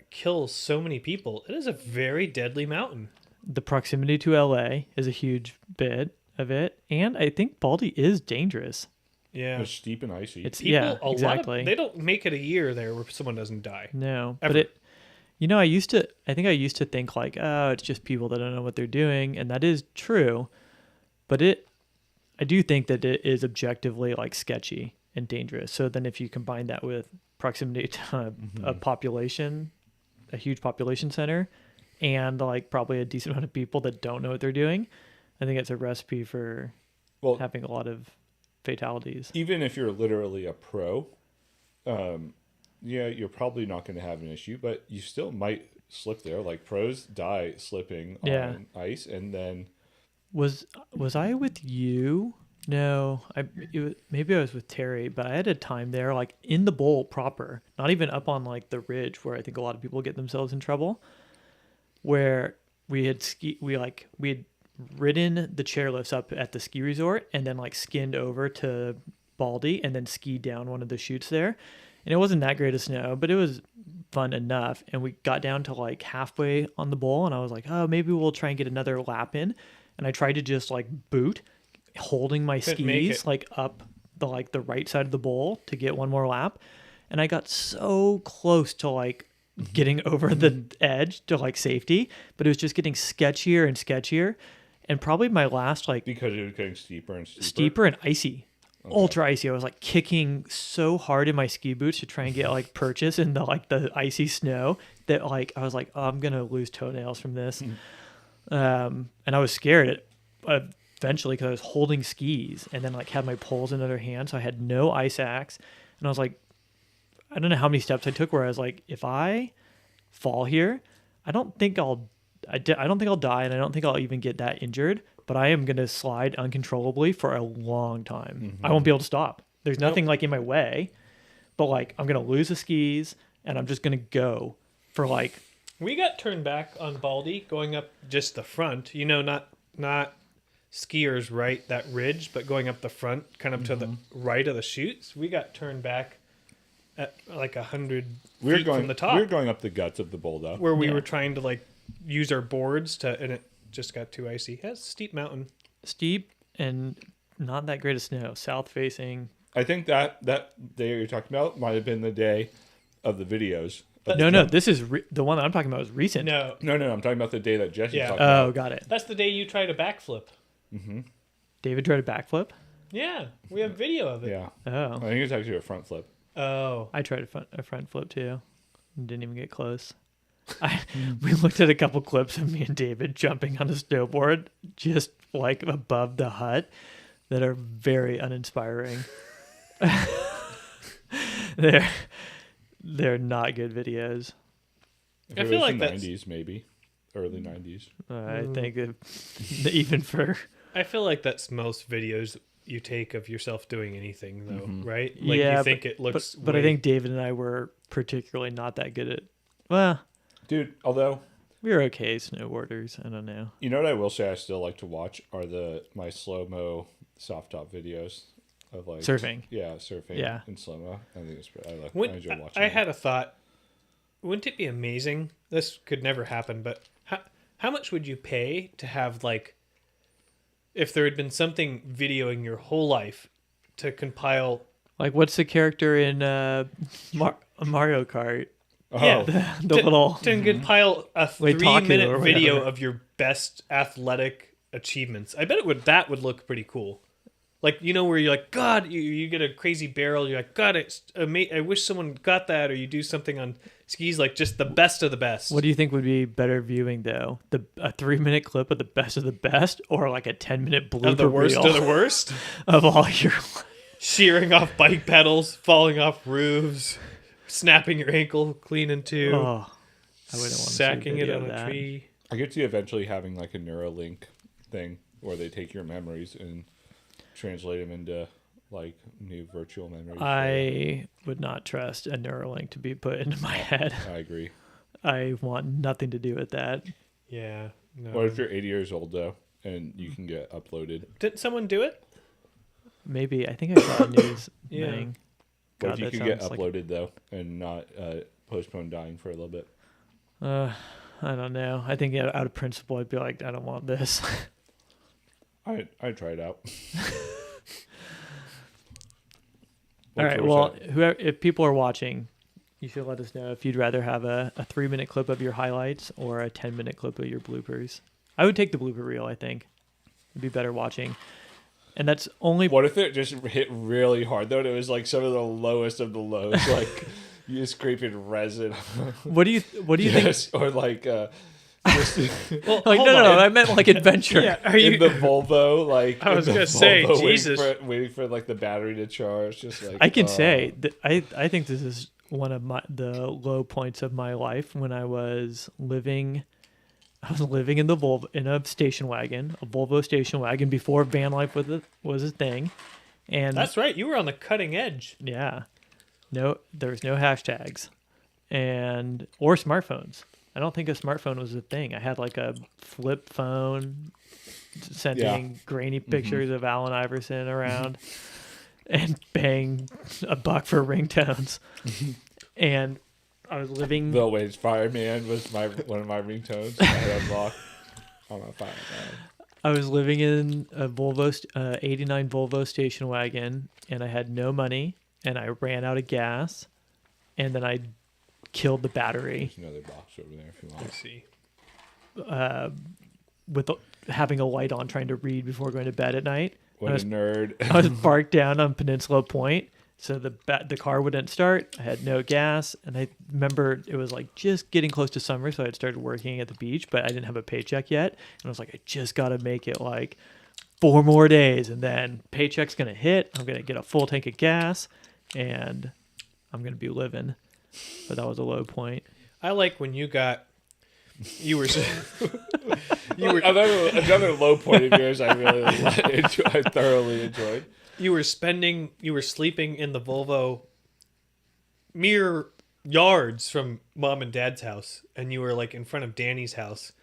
kills so many people? It is a very deadly mountain. the proximity to LA is a huge bit of it, and I think Baldy is dangerous. Yeah. It's steep and icy. It's People, exactly. they don't make it a year there where someone doesn't die. No, Ever. but I used to think like, oh, it's just people that don't know what they're doing, and that is true. But I do think that it is objectively like sketchy and dangerous. So then if you combine that with proximity to a population, a huge population center, and like probably a decent amount of people that don't know what they're doing, I think it's a recipe for having a lot of fatalities. Even if you're literally a pro, you're probably not going to have an issue, but you still might slip there. Like pros die slipping on ice, and then was I with you? No, maybe I was with Terry, but I had a time there, like in the bowl proper, not even up on like the ridge where I think a lot of people get themselves in trouble, where we had ridden the chairlifts up at the ski resort and then like skinned over to Baldy and then skied down one of the chutes there. And it wasn't that great of snow, but it was fun enough. And we got down to like halfway on the bowl and I was like, oh, maybe we'll try and get another lap in. And I tried to just like boot, holding my skis like up the right side of the bowl to get one more lap. And I got so close to like getting over the edge to like safety, but it was just getting sketchier and sketchier. And probably my last like because it was getting steeper and steeper and icy, ultra icy. I was like kicking so hard in my ski boots to try and get like purchase in the icy snow that like I was like, oh, I'm gonna lose toenails from this. And I was scared eventually because I was holding skis and then like had my poles in the other hand, so I had no ice axe. And I was like, I don't know how many steps I took where I was like, if I fall here, I don't think I'll die, and I don't think I'll even get that injured, but I am going to slide uncontrollably for a long time. I won't be able to stop. There's nothing like in my way, but like I'm going to lose the skis and I'm just going to go for like. We got turned back on Baldy going up just the front, not skiers right that ridge, but going up the front kind of to the right of the chutes. We got turned back at like 100 feet from the top. We were going up the guts of the bowl though. Where we were trying to like use our boards and it just got too icy. It's a steep mountain. Steep and not that great of snow. South facing. I think that day you're talking about might have been the day of the videos. No, this is the one that I'm talking about is recent. No, I'm talking about the day that Jesse's talking about. Oh, got it. That's the day you tried a backflip. David tried a backflip? Yeah, we have video of it. Yeah. Oh. I think it was actually a front flip. Oh. I tried a front flip too. Didn't even get close. We looked at a couple clips of me and David jumping on a snowboard just like above the hut that are very uninspiring. They're not good videos. I feel like the 90s, maybe early 90s. I think even for. I feel like that's most videos you take of yourself doing anything, though, right? Like yeah, you think it looks. But I think David and I were particularly not that good at. Well, dude, although we were okay snowboarders. I don't know. You know what I will say I still like to watch are my slow-mo soft top videos of like surfing. Yeah, surfing. Yeah. In slow-mo. I think it's I enjoy watching. I had a thought. Wouldn't it be amazing? This could never happen, but how much would you pay to have like if there had been something videoing your whole life to compile? Like, what's the character in Mario Kart? Oh. Yeah, the little to compile a 3-minute video of your best athletic achievements. I bet that would look pretty cool. Like, where you're like, God, you get a crazy barrel. You're like, God, it's I wish someone got that. Or you do something on skis, like just the best of the best. What do you think would be better viewing, though? A 3-minute clip of the best, or like a 10-minute blooper of the worst reel of the worst of all your shearing off bike pedals, falling off roofs, snapping your ankle clean in two, I wouldn't want to sacking it on a tree. I could see eventually having like a Neuralink thing where they take your memories and translate them into like new virtual memories. I would not trust a Neuralink to be put into my head. I agree. I want nothing to do with that. Yeah. No. What if you're 80 years old though and you can get uploaded? Didn't someone do it? Maybe. I think I saw a news thing. What if you could get uploaded though and not postpone dying for a little bit? I I don't know. I think out of principle, I'd be like, I don't want this. I try it out. All What's right. yours Well, at? whoever, if people are watching, you should let us know if you'd rather have a 3-minute clip of your highlights or a 10-minute clip of your bloopers. I would take the blooper reel, I think. It'd be better watching. And that's only... What if it just hit really hard though? And it was like some of the lowest of the lows, like you just scraping resin. What do you think? Yes, or like just Well, Like, hold no, on. I meant like adventure. Yeah, are in you? the Volvo, like I was in the gonna say, Volvo, Jesus. waiting for like the battery to charge. Just like I can say that I think this is one of the low points of my life when I was living in the Volvo in a station wagon, a Volvo station wagon before van life was a thing, and That's right. You were on the cutting edge. yeah, no, there was no hashtags, or smartphones. I don't think a smartphone was a thing. I had like a flip phone, sending grainy pictures of Allen Iverson around, and paying $1 for ringtones, and I was living. The Waves Fireman was one of my ringtones. I had unlocked on my fireman. I was living in a Volvo, 89 Volvo station wagon, and I had no money, and I ran out of gas, and then I killed the battery There's another box over there if you want. Let's see. with having a light on, trying to read before going to bed at night. What a nerd. I was parked down on Peninsula Point, so the car wouldn't start. I had no gas, and I remember it was like just getting close to summer, so I had started working at the beach, but I didn't have a paycheck yet, and I was like, I just got to make it like 4 more days, and then paycheck's gonna hit. I'm gonna get a full tank of gas, and I'm gonna be living. But that was a low point. I like when you were Another low point of yours I really I thoroughly enjoyed. you were sleeping in the Volvo mere yards from mom and dad's house, and you were like in front of Danny's house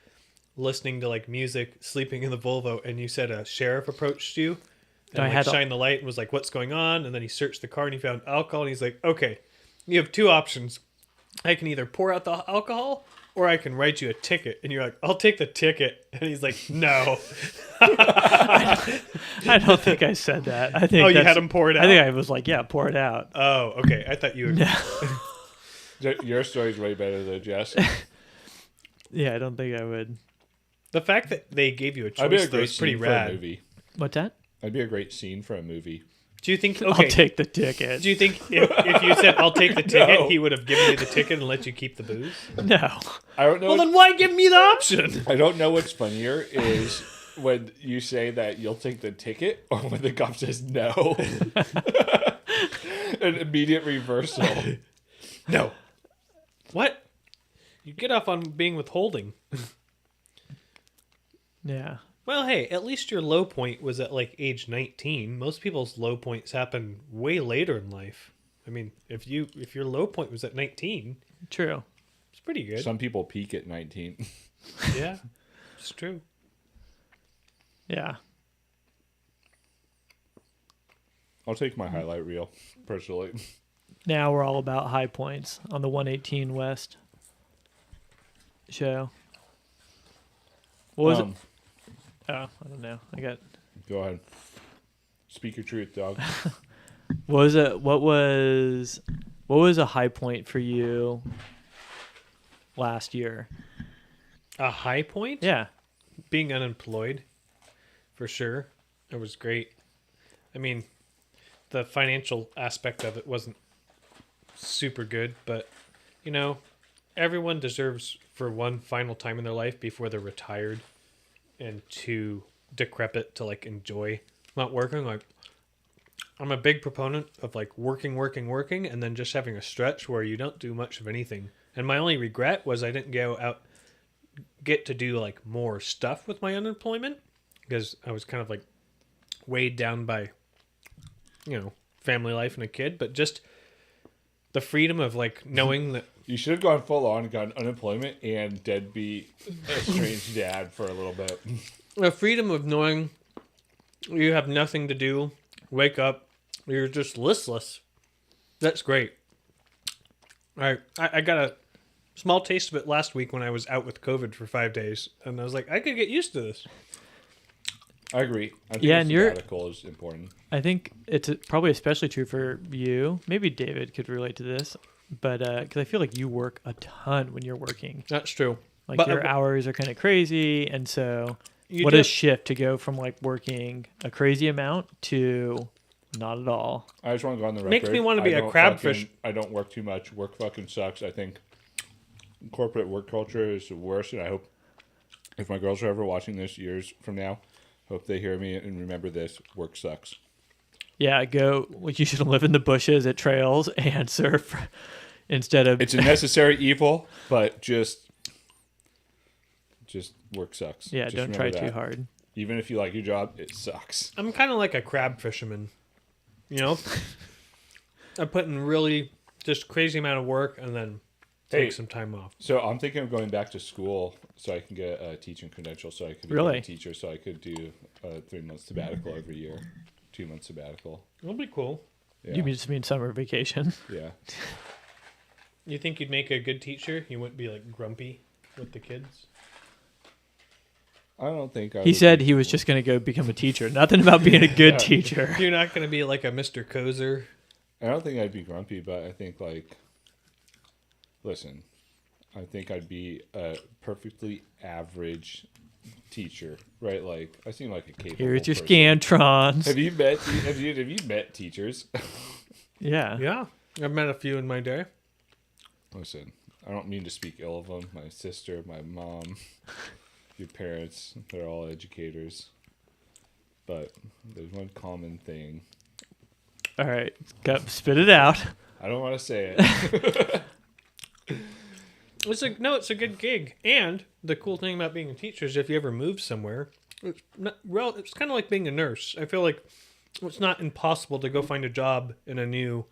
listening to like music, sleeping in the Volvo, and you said a sheriff approached you and I like, had shined the light and was like, what's going on? And then he searched the car and he found alcohol, and he's like, okay, you have 2 options. I can either pour out the alcohol or I can write you a ticket. And you're like, I'll take the ticket. And he's like, no. I don't think I said that. I think Oh, you had him pour it out? I think I was like, yeah, pour it out. Oh, okay. I thought you would. No. Your story's way better than Jess. Yeah, I don't think I would. The fact that they gave you a I'd be a choice though great is pretty scene for a rad. movie. What's that? I'd be a great scene for a movie. Do you think? I'll Okay. take the ticket. Do you think if you said I'll take the ticket, No. he would have given you the ticket and let you keep the booze? No. I don't know. Well, then why give me the option? I don't know what's funnier is when you say that you'll take the ticket or when the cop says no. An immediate reversal. No. What? You get off on being withholding. Yeah. Well, hey, at least your low point was at like age 19. Most people's low points happen way later in life. I mean, if your low point was at 19, True. it's pretty good. Some people peak at 19. Yeah, it's true. Yeah. I'll take my highlight reel, personally. Now we're all about high points on the 118 West show. What was it? Oh, I don't know. Go ahead. Speak your truth, dog. What was it? What was a high point for you last year? A high point? Yeah. Being unemployed, for sure. It was great. I mean, the financial aspect of it wasn't super good, but, you know, everyone deserves for one final time in their life before they're retired and too decrepit to, like, enjoy not working. Like, I'm a big proponent of, like, working, and then just having a stretch where you don't do much of anything. And my only regret was I didn't get to do, like, more stuff with my unemployment because I was kind of, like, weighed down by, you know, family life and a kid. But just the freedom of, like, knowing that You should have gone full on, gotten unemployment and deadbeat estranged dad for a little bit. the freedom of knowing you have nothing to do, wake up, you're just listless. That's great. All right, I gotta small taste of it last week when I was out with COVID for 5 days, and I was like, I could get used to this. I agree. I think Yeah, a and you're- sabbatical is important. I think it's probably especially true for you. Maybe David could relate to this, but because I feel like you work a ton when you're working. That's true. Like But your hours are kind of crazy, and so You what do a have- shift to go from like working a crazy amount to not at all. I just want to go on the record. Makes me wanna be I a don't crabfish. I don't work too much. Work fucking sucks. I think corporate work culture is the worst, and I hope if my girls are ever watching this years from now, hope they hear me and remember this. Work sucks. Yeah, go. Like you should live in the bushes at trails and surf instead of. It's a necessary evil, but just work sucks. Yeah, Just don't try remember too that. hard. Even if you like your job, it sucks. I'm kind of like a crab fisherman. You know, I put in really just crazy amount of work and then take Hey. some time off. So I'm thinking of going back to school so I can get a teaching credential, so I could become Really? a teacher, so I could do a 3-month sabbatical every year, 2-month sabbatical. It'll be cool. Yeah. You just mean summer vacation. Yeah. You think you'd make a good teacher? You wouldn't be like grumpy with the kids. I don't think I He would said be- he was just going to go become a teacher. Nothing about being a good Yeah. teacher. You're not going to be like a Mr. Kozer. I don't think I'd be grumpy, but I think listen, I think I'd be a perfectly average teacher, right? Like I seem like a capable. Here's your person. Scantrons. Have you met teachers? Yeah. Yeah, I've met a few in my day. Listen, I don't mean to speak ill of them. My sister, my mom, your parents, they're all educators. But there's one common thing. All right. Go, spit it out. I don't want to say it. It's a good gig. And the cool thing about being a teacher is if you ever move somewhere, it's kind of like being a nurse. I feel like it's not impossible to go find a job in a new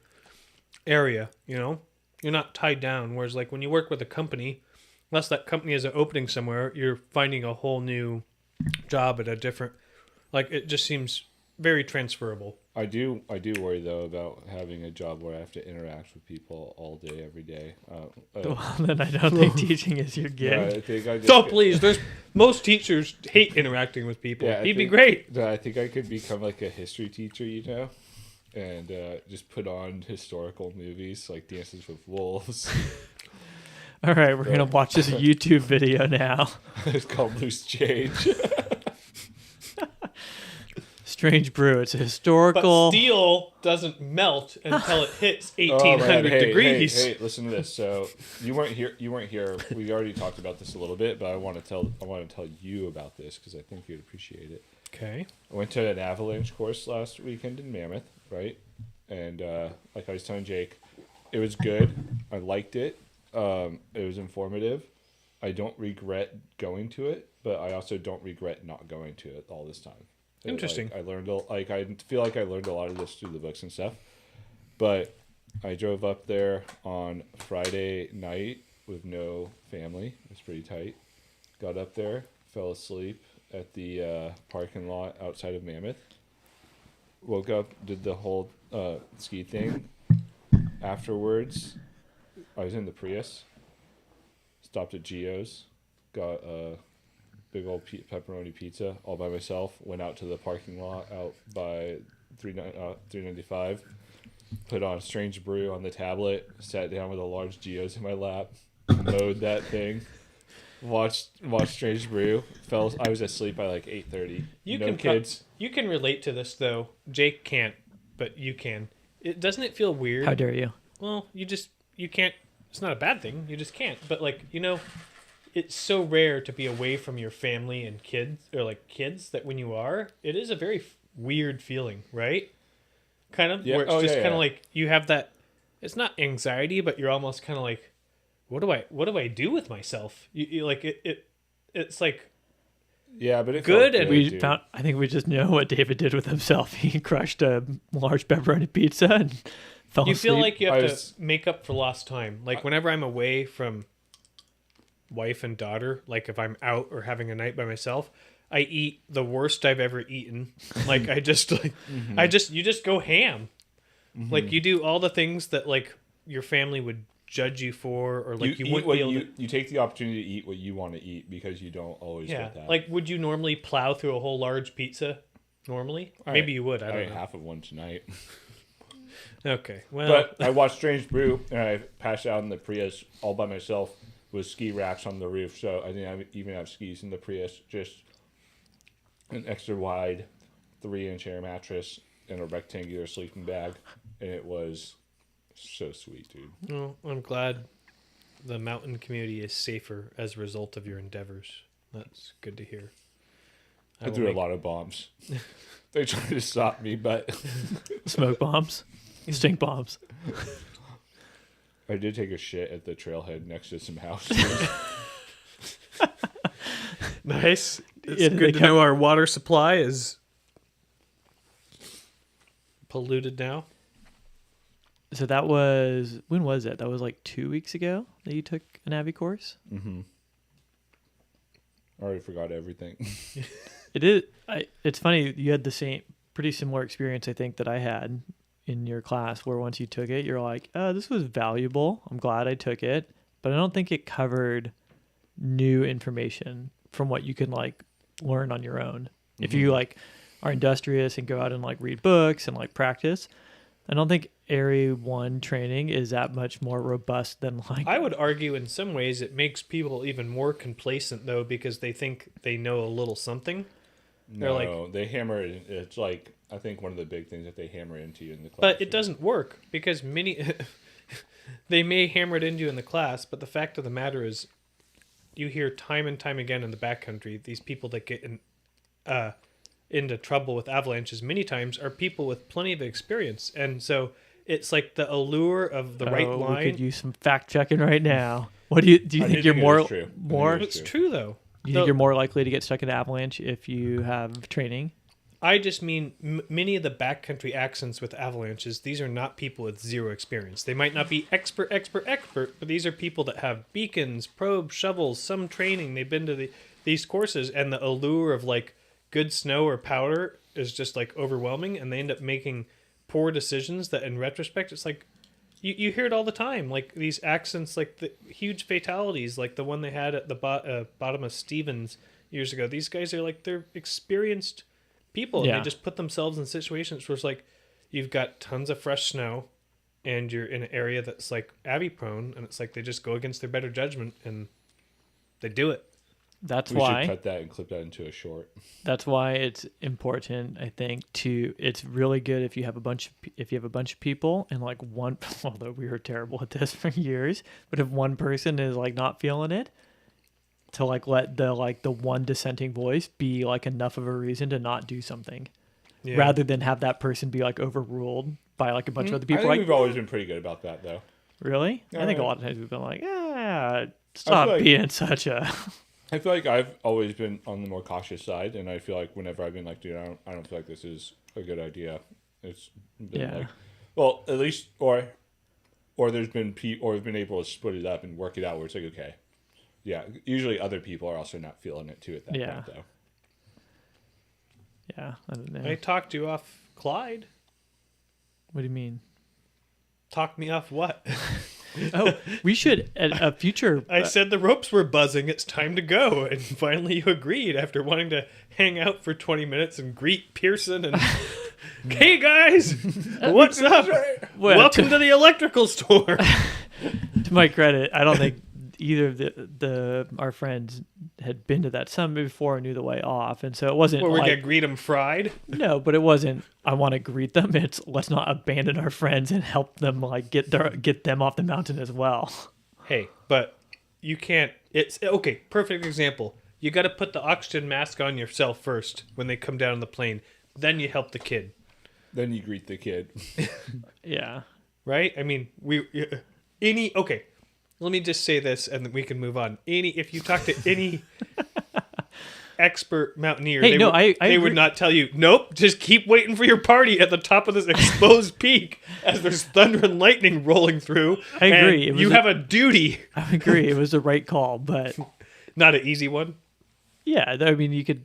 area, you know? You're not tied down. Whereas like when you work with a company, unless that company has an opening somewhere, you're finding a whole new job at a different, like it just seems very transferable. I do worry though about having a job where I have to interact with people all day, every day. Well, then I don't think teaching is your gig. I think I just So please, most teachers hate interacting with people. Yeah, I He'd be think- great. I think I could become like a history teacher, and just put on historical movies like Dances with Wolves. All right, we're going to watch this YouTube video now. It's called Loose Change. Strange Brew. It's a But historical. steel doesn't melt until it hits Oh, 1800 man. Hey, degrees. Hey, listen to this. So you weren't here. We already talked about this a little bit, but I want to tell you about this because I think you'd appreciate it. Okay. I went to an avalanche course last weekend in Mammoth, right? And like I was telling Jake, it was good. I liked it. It was informative. I don't regret going to it, but I also don't regret not going to it all this time. Interesting. I learned I feel like I learned a lot of this through the books and stuff. But I drove up there on Friday night with no family. It was pretty tight. Got up there, fell asleep at the parking lot outside of Mammoth. Woke up, did the whole ski thing. Afterwards, I was in the Prius. Stopped at Gio's, got a big old pepperoni pizza all by myself. Went out to the parking lot out by 395. Put on Strange Brew on the tablet. Sat down with a large Gio's in my lap. Mowed that thing. Watched Strange Brew. I was asleep by like 8:30. No kids. You can relate to this though. Jake can't, but you can. Doesn't it feel weird? How dare you? Well, you can't. It's not a bad thing. You just can't. But like, it's so rare to be away from your family and kids, or like kids, that when you are, it is a very weird feeling, right? Kind of. Yeah. Where it's Oh, just yeah, kind of yeah. like you have that. It's not anxiety, but you're almost kind of like, what do I do with myself? You like it. It's like Yeah, but it Good, felt and We dude. found. I think we just know what David did with himself. He crushed a large pepperoni pizza and fell you asleep. feel like you I have was- to make up for lost time. Like whenever I'm away from wife and daughter, like if I'm out or having a night by myself, I eat the worst I've ever eaten. Like I just like you just go ham. Like you do all the things that like your family would judge you for, or like you eat wouldn't what be able to. you take the opportunity to eat what you want to eat because you don't always Yeah, get that. like would you normally plow through a whole large pizza? Normally, maybe you would. I don't ate know. half of one tonight. Okay, well, But I watched Strange Brew and I passed out in the Prius all by myself with ski racks on the roof. So I didn't even have skis in the Prius. Just an extra wide 3-inch air mattress and a rectangular sleeping bag, and it was so sweet, dude. well, I'm glad the mountain community is safer as a result of your endeavors. That's good to hear. I threw a lot of bombs. They tried to stop me, but Smoke bombs, stink bombs. I did take a shit at the trailhead next to some houses. Nice. It's Yeah, good to know our water supply is polluted now. So that was, when was it? That was like 2 weeks ago that you took an Avi course? Mm-hmm. I already forgot everything. It is. It's funny. You had the pretty similar experience, I think, that I had in your class, where once you took it, you're like, "Oh, this was valuable. I'm glad I took it," but I don't think it covered new information from what you can like learn on your own. Mm-hmm. If you like are industrious and go out and like read books and like practice, I don't think Area 1 training is that much more robust than like... I would argue in some ways it makes people even more complacent, though, because they think they know a little something. No, they hammer it. It's like, I think one of the big things that they hammer into you in the class. But it doesn't work, because they may hammer it into you in the class, but the fact of the matter is you hear time and time again in the backcountry, these people that get into trouble with avalanches many times are people with plenty of experience. And so it's like the allure of the right line. We could use some fact checking right now. What do you think you're more? It's true though. You think you're more likely to get stuck in an avalanche if you have training? I just mean many of the backcountry accidents with avalanches, these are not people with zero experience. They might not be expert, but these are people that have beacons, probes, shovels, some training. They've been to these courses, and the allure of like good snow or powder is just like overwhelming, and they end up making poor decisions that in retrospect, it's like, you hear it all the time. Like these accidents, like the huge fatalities, like the one they had at the bottom of Stevens years ago. These guys are like, they're experienced people, and they just put themselves in situations where it's like, you've got tons of fresh snow and you're in an area that's like Avi prone, and it's like they just go against their better judgment and they do it. That's we why should cut that and clip that into a short. That's why it's important, I think, it's really good if you have a bunch of people, and like one, although we were terrible at this for years, but if one person is like not feeling it, to like let the one dissenting voice be like enough of a reason to not do something, rather than have that person be like overruled by like a bunch of other people. I think we've always been pretty good about that, though. Really? I think a lot of times we've been like, stop being such a... I feel like I've always been on the more cautious side, and I feel like whenever I've been like, dude, I don't feel like this is a good idea. It's been like, well, at least, or there's been or we've been able to split it up and work it out where it's like, okay, yeah. Usually other people are also not feeling it too at that point, though. Yeah, I don't know. I talked you off Clyde. What do you mean? Talk me off what? Oh, we should at a future. I said the ropes were buzzing. It's time to go. And finally you agreed after wanting to hang out for 20 minutes and greet Pearson and, hey guys, what's up? Well, welcome to the electrical store. To my credit, I don't think either of our friends had been to that summit before and knew the way off, and so it wasn't. Well, we're gonna greet them fried. No, but it wasn't. I want to greet them. It's let's not abandon our friends and help them like get them off the mountain as well. Hey, but you can't. It's okay. Perfect example. You got to put the oxygen mask on yourself first when they come down the plane. Then you help the kid. Then you greet the kid. Yeah. Right. I mean, okay. Let me just say this, and then we can move on. If you talk to any expert mountaineer, they would not tell you, nope, just keep waiting for your party at the top of this exposed peak as there's thunder and lightning rolling through. I agree. You have a duty. I agree. It was the right call, but not an easy one. Yeah, I mean, you could,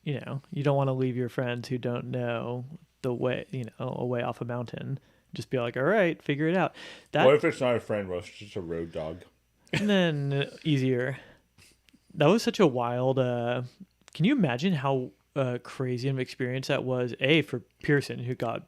you don't want to leave your friends who don't know the way, a way off a mountain. Just be like, all right, figure it out. That What if it's not a friend roast, it's just a road dog? and then easier. That was such a wild. Can you imagine how crazy of an experience that was? For Pearson, who got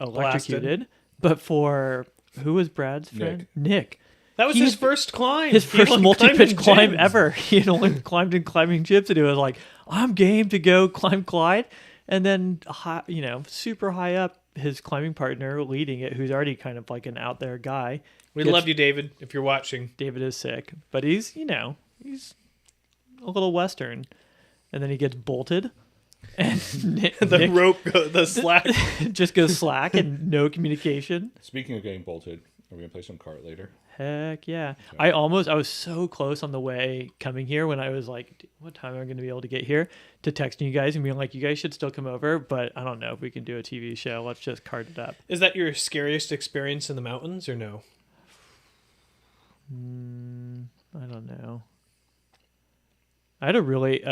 electrocuted, but for who was Brad's friend? Nick. That was his first climb. His He first only multi-pitch climbed in climb gyms. ever. He had only climbed in climbing gyms, and he was like, "I'm game to go climb Clyde." And then, super high up, his climbing partner leading it, who's already kind of like an out there guy. We gets- love you, David, if you're watching. David is sick, but he's he's a little Western, and then he gets bolted, and The rope, the slack. just goes slack and no communication. Speaking of getting bolted, are we going to play some cart later? Heck yeah. I was so close on the way coming here when I was like, what time am I going to be able to get here, to texting you guys and being like, you guys should still come over, but I don't know if we can do a TV show. Let's just cart it up. Is that your scariest experience in the mountains or no? I don't know. I had a really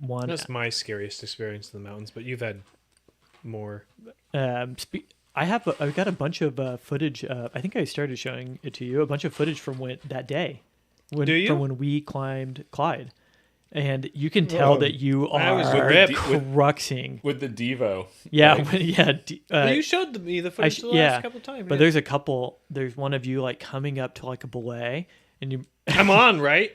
one. That's my scariest experience in the mountains, but you've had more. I've got a bunch of footage. I think I started showing it to you. A bunch of footage from that day, Do you? from when we climbed Clyde, and you can tell that you I was are ripped. cruxing. With the Devo. Yeah, Like, Well, you showed me the footage the last couple of times. But there's a couple. There's one of you like coming up to like a belay, and you. I'm on, right?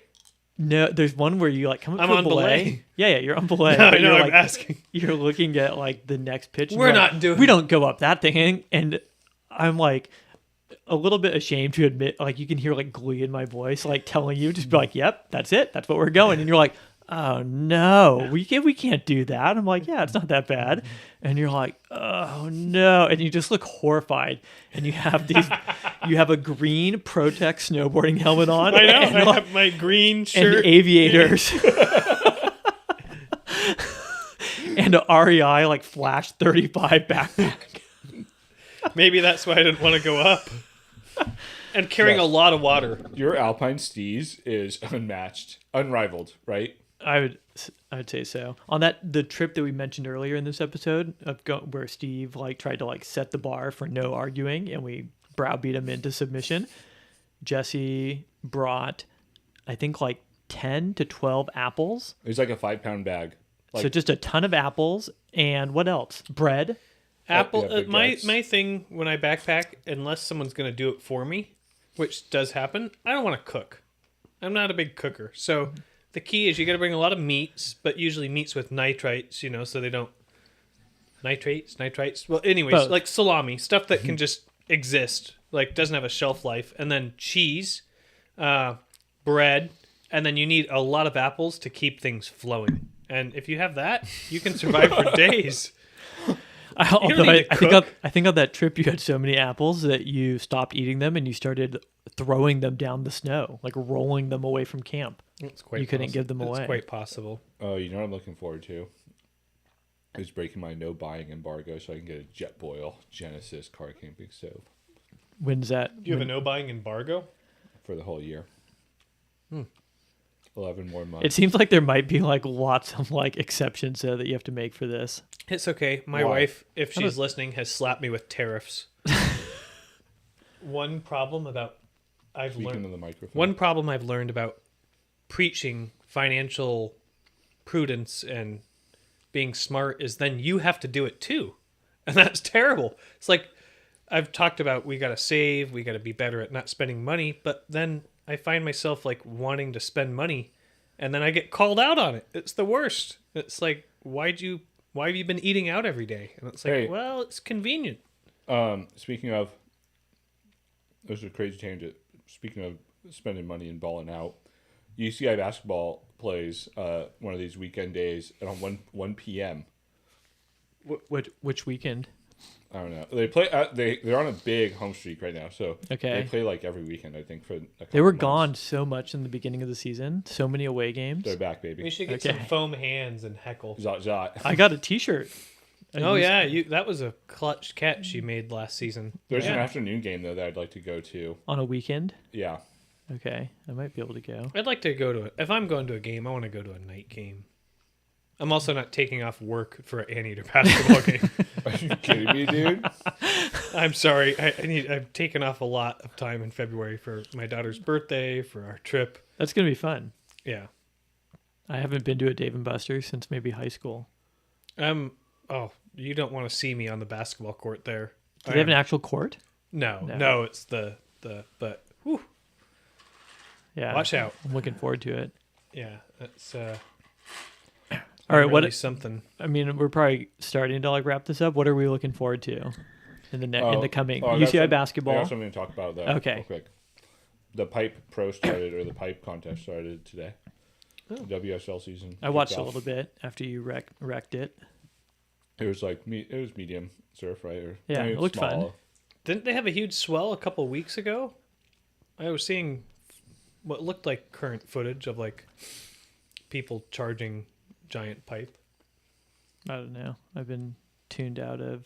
No, there's one where you like come up I'm to a on belay. Yeah, you're on belay. No, but no, you're I'm like asking. you're looking at like the next pitch. and We're you're not like, doing- We don't go up that thing, and I'm like a little bit ashamed to admit, like you can hear like glee in my voice, like telling you, just be like, "Yep, that's it. That's what we're going." And you're like, "Oh no, we can't do that." I'm like, "Yeah, it's not that bad." And you're like, "Oh no," and you just look horrified. And you have you have a green Protect snowboarding helmet on. I know. and, I like, have my green and shirt. aviators. And a REI like Flash 35 backpack. Maybe that's why I didn't want to go up. And carrying Yes. a lot of water. Your Alpine Steez is unmatched, unrivaled, right? I would say so. On the trip that we mentioned earlier in this episode where Steve like tried to like set the bar for no arguing, and we browbeat him into submission. Jesse brought, I think, like 10 to 12 apples. It was like a 5-pound bag. So just a ton of apples, and what else? Bread. Apple. yeah, big my guts. thing when I backpack, unless someone's going to do it for me, which does happen, I don't want to cook. I'm not a big cooker. So the key is you got to bring a lot of meats, but usually meats with nitrites, so they don't. Nitrites. Well, anyways, Both. like salami, stuff that can just exist, like doesn't have a shelf life, and then cheese, bread, and then you need a lot of apples to keep things flowing. And if you have that, you can survive for days. Although need to I think on that trip you had so many apples that you stopped eating them and you started throwing them down the snow, like rolling them away from camp. It's quite You couldn't give them away. It's quite possible. Oh, you know what I'm looking forward to? Is breaking my no buying embargo so I can get a Jetboil Genesis car camping stove When's that? Do you have a no buying embargo? for the whole year. 11 more months. It seems like there might be like lots of like exceptions that you have to make for this. It's okay. My Why? wife, if she's listening, has slapped me with tariffs. One problem about Speaking of the microphone. One problem I've learned about preaching financial prudence and being smart is then you have to do it too. And that's terrible. It's like I've talked about we got to save, we got to be better at not spending money, but then I find myself like wanting to spend money and then I get called out on it. It's the worst. It's like why have you been eating out every day? And it's like, Hey. well, it's convenient. Speaking of, this is a crazy tangent. Speaking of spending money and balling out, UCI basketball plays one of these weekend days at 1 p.m. Which weekend? I don't know. They play. They're on a big home streak right now, so Okay. they play like every weekend. I think for a couple They were months. gone so much in the beginning of the season. So many away games. They're back, baby. We should get Okay. some foam hands and heckle. Zot zot. I got a T-shirt. Oh yeah, that was a clutch catch you made last season. There's an Yeah. afternoon game though that I'd like to go to. On a weekend. Yeah, Okay, I might be able to go. I'd like to go to it. If I'm going to a game, I want to go to a night game. I'm also not taking off work for an anteater basketball game. Are you kidding me, dude? I'm sorry. I've taken off a lot of time in February for my daughter's birthday, for our trip. That's gonna be fun. Yeah. I haven't been to a Dave and Buster's since maybe high school. Oh, you don't want to see me on the basketball court there. Do they have an actual court? No, it's but whew, Yeah. watch out. I'm looking forward to it. Yeah, that's All right, really what? something. I mean, we're probably starting to like wrap this up. What are we looking forward to in the coming I got UCI I basketball? got something to talk about though. Okay. Real quick. The pipe pro started, or the pipe contest started today. Oh. WSL season. I watched kicked a off. little bit after you wrecked it. It was like it was medium surf, right? Or, Yeah, it looked fun. small. Didn't they have a huge swell a couple weeks ago? I was seeing what looked like current footage of like people charging giant pipe. I don't know. I've been tuned out of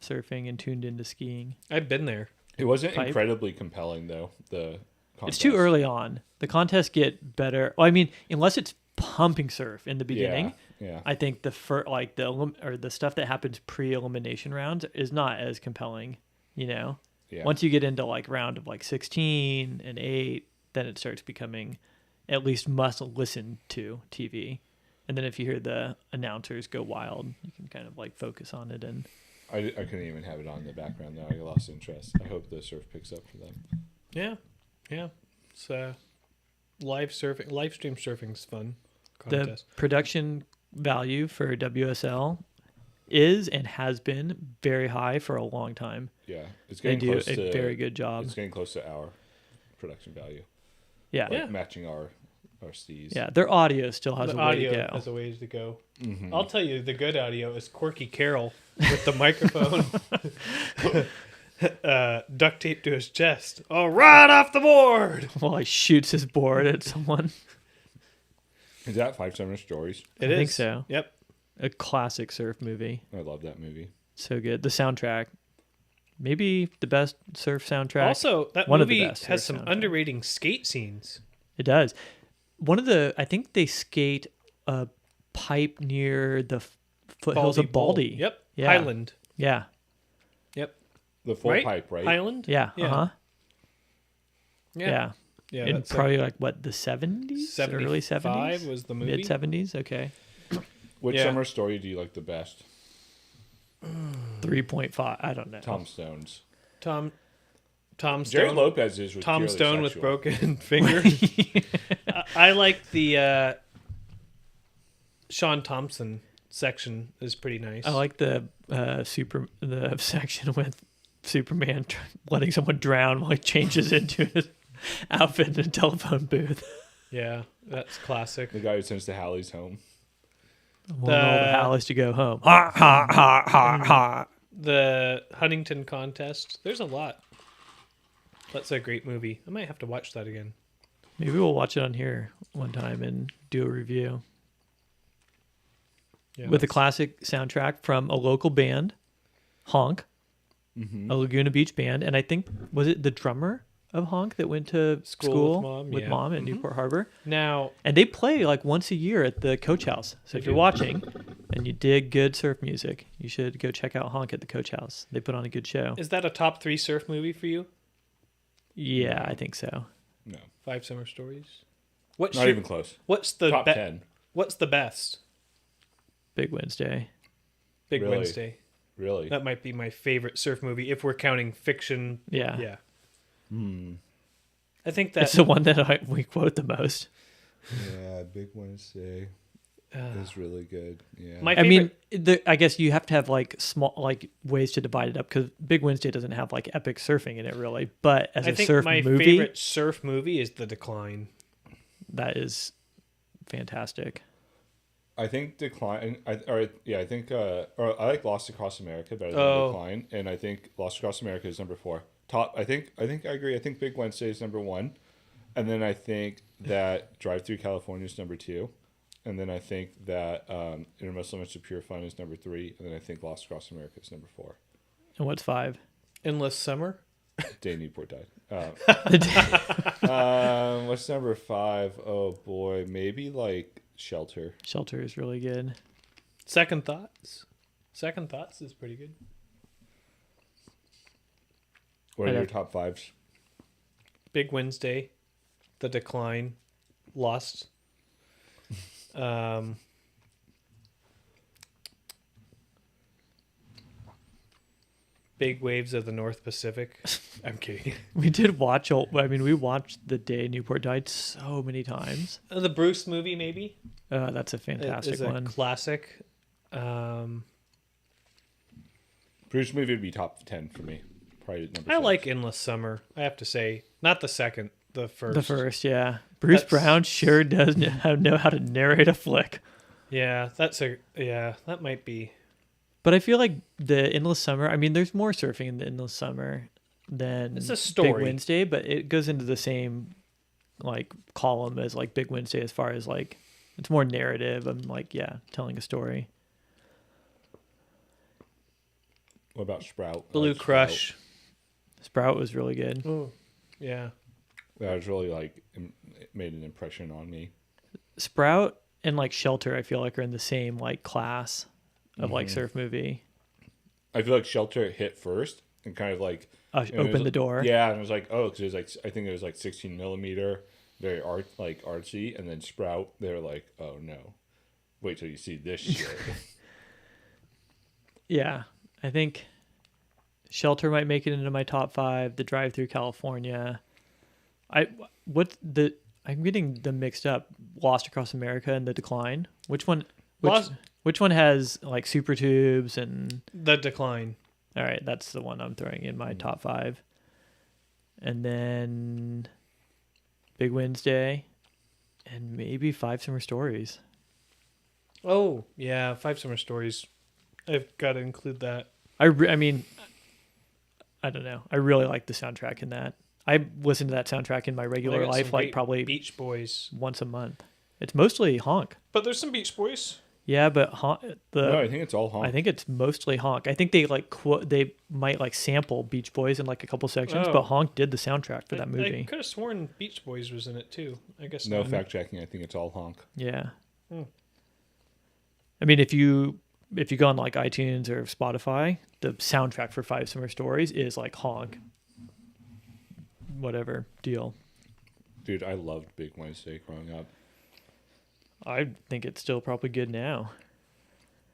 surfing and tuned into skiing. I've been there. It wasn't Pipe. incredibly compelling though. The contest. It's too early on. The contests get better. Well, I mean, unless it's pumping surf in the beginning, Yeah. I think the stuff that happens pre-elimination rounds is not as compelling. You know, Yeah. once you get into like round of like 16 and 8, then it starts becoming at least must listen to TV. And then if you hear the announcers go wild, you can kind of like focus on it. And I couldn't even have it on in the background now. I lost interest. I hope the surf picks up for them. Yeah. It's live stream surfing's fun. the Contest. production value for WSL is and has been very high for a long time. Yeah, it's They getting do close a to very good job. It's getting close to our production value. Yeah. Like Yeah. matching our Steez. Yeah, their audio still has The a way audio to go. has a ways to go. Mhm. I'll tell you, the good audio is Corky Carroll with the microphone duct taped to his chest. Oh, right off the board. While he shoots his board at someone. Is that 5 Summer Stories? I think so. Yep. A classic surf movie. I love that movie. So good. The soundtrack. Maybe the best surf soundtrack. Also, that One of the movie best has surf some soundtracks. underrated skate scenes. It does. I think they skate a pipe near the foothills of Bowl. Baldy. Yep. Yeah. Highland. Yeah. Yep. The full Right? pipe, right? Highland? Yeah. Yeah. Uh-huh. Yeah. Yeah. Yeah. In probably like what, the 70s? Early 75 70s? was the movie. Mid 70s? Okay. Which Yeah. summer story do you like the best? 3.5. I don't know. Tom Stone's. Tom Jerry Stone. Lopez is with Tom purely Stone with sexual. broken finger. I like the Sean Thompson section is pretty nice. I like the section with Superman letting someone drown while he changes into his outfit in a telephone booth. Yeah, that's classic. The guy who sends the Hallies home. Want all the Hallis to go home. Ha ha ha ha ha. The Huntington contest. There's a lot. That's a great movie. I might have to watch that again. Maybe we'll watch it on here one time and do a review Yeah, with a that's- classic soundtrack from a local band, Honk, Mm-hmm. a Laguna Beach band, and I think was it the drummer of Honk that went to school with Mom, yeah. at Mhm. Newport Harbor. Now, And they play like once a year at the Coach House. So if you're watching and you dig good surf music, you should go check out Honk at the Coach House. They put on a good show. is that a top 3 surf movie for you? Yeah, I think so. No, 5 Summer Stories. What's not even close. What's the Top 10. What's the best? Big Wednesday. Big Really? Wednesday. Really? That might be my favorite surf movie if we're counting fiction. Yeah. Yeah. Hmm. I think That's that the one that we quote the most. Yeah, Big Wednesday is really good. Yeah. my I mean, favorite- I guess you have to have like small like ways to divide it up because Big Wednesday doesn't have like epic surfing in it really. But as I a think surf my movie, favorite surf movie is The Decline. that is fantastic. I think Decline. I think I like Lost Across America better than Oh. Decline, and I think Lost Across America is number 4. Top. I think I agree. I think Big Wednesday is number 1, and then I think that Drive Through California is number 2, and then I think that Innermost Limits of Pure Fun is number 3, and then I think Lost Across America is number 4. And what's 5? Endless Summer. Day Newport died. What's number 5? Oh boy, maybe like Shelter. Shelter is really good. Second Thoughts. Second Thoughts is pretty good. What are your top fives? Big Wednesday, The Decline, Lost. Big Waves of the North Pacific. I'm kidding. We did watch. We watched The Day Newport Died so many times. The Bruce movie, maybe. That's a fantastic Is a one. classic. Bruce movie would be top 10 for me. Probably number I 6. like Endless Summer. I have to say, not the second, the first. The first, yeah. Bruce Brown sure does know how to narrate a flick. Yeah, that might be. But I feel like the Endless Summer. I mean, there's more surfing in the Endless Summer than It's a story. Big Wednesday, but it goes into the same like column as like Big Wednesday as far as like it's more narrative. I'm like, yeah, telling a story. What about Sprout? Blue Like Crush. Sprout was really good. Oh, yeah. That was really like it made an impression on me. Sprout and like Shelter, I feel like are in the same like class of like surf movie. I feel like Shelter hit first and kind of like Open the door. Yeah, and it was like, oh, because it was like I think it was like 16 millimeter, very artsy, and then Sprout, they were like, oh no, wait till you see this shit. Yeah, I think Shelter might make it into my top 5. The Drive Through California. I'm getting them mixed up. Lost Across America and The Decline. Which one? Which one has like super tubes and The Decline. All right, that's the one I'm throwing in my top 5. And then Big Wednesday and maybe 5 Summer Stories. Oh, yeah, 5 Summer Stories. I've got to include that. I mean, I don't know. I really like the soundtrack in that. I listen to that soundtrack in my regular life like probably Beach Boys once a month. It's mostly honk. But there's some Beach Boys. Yeah, but No, I think it's all honk. I think it's mostly honk. I think they they might like sample Beach Boys in like a couple sections, but honk did the soundtrack for that movie. I could have sworn Beach Boys was in it too. I guess no not. fact checking. I think it's all honk. Yeah. I mean, if you go on like iTunes or Spotify, the soundtrack for 5 Summer Stories is like honk. Whatever deal. Dude, I loved Big Wednesday growing up. I think it's still probably good now.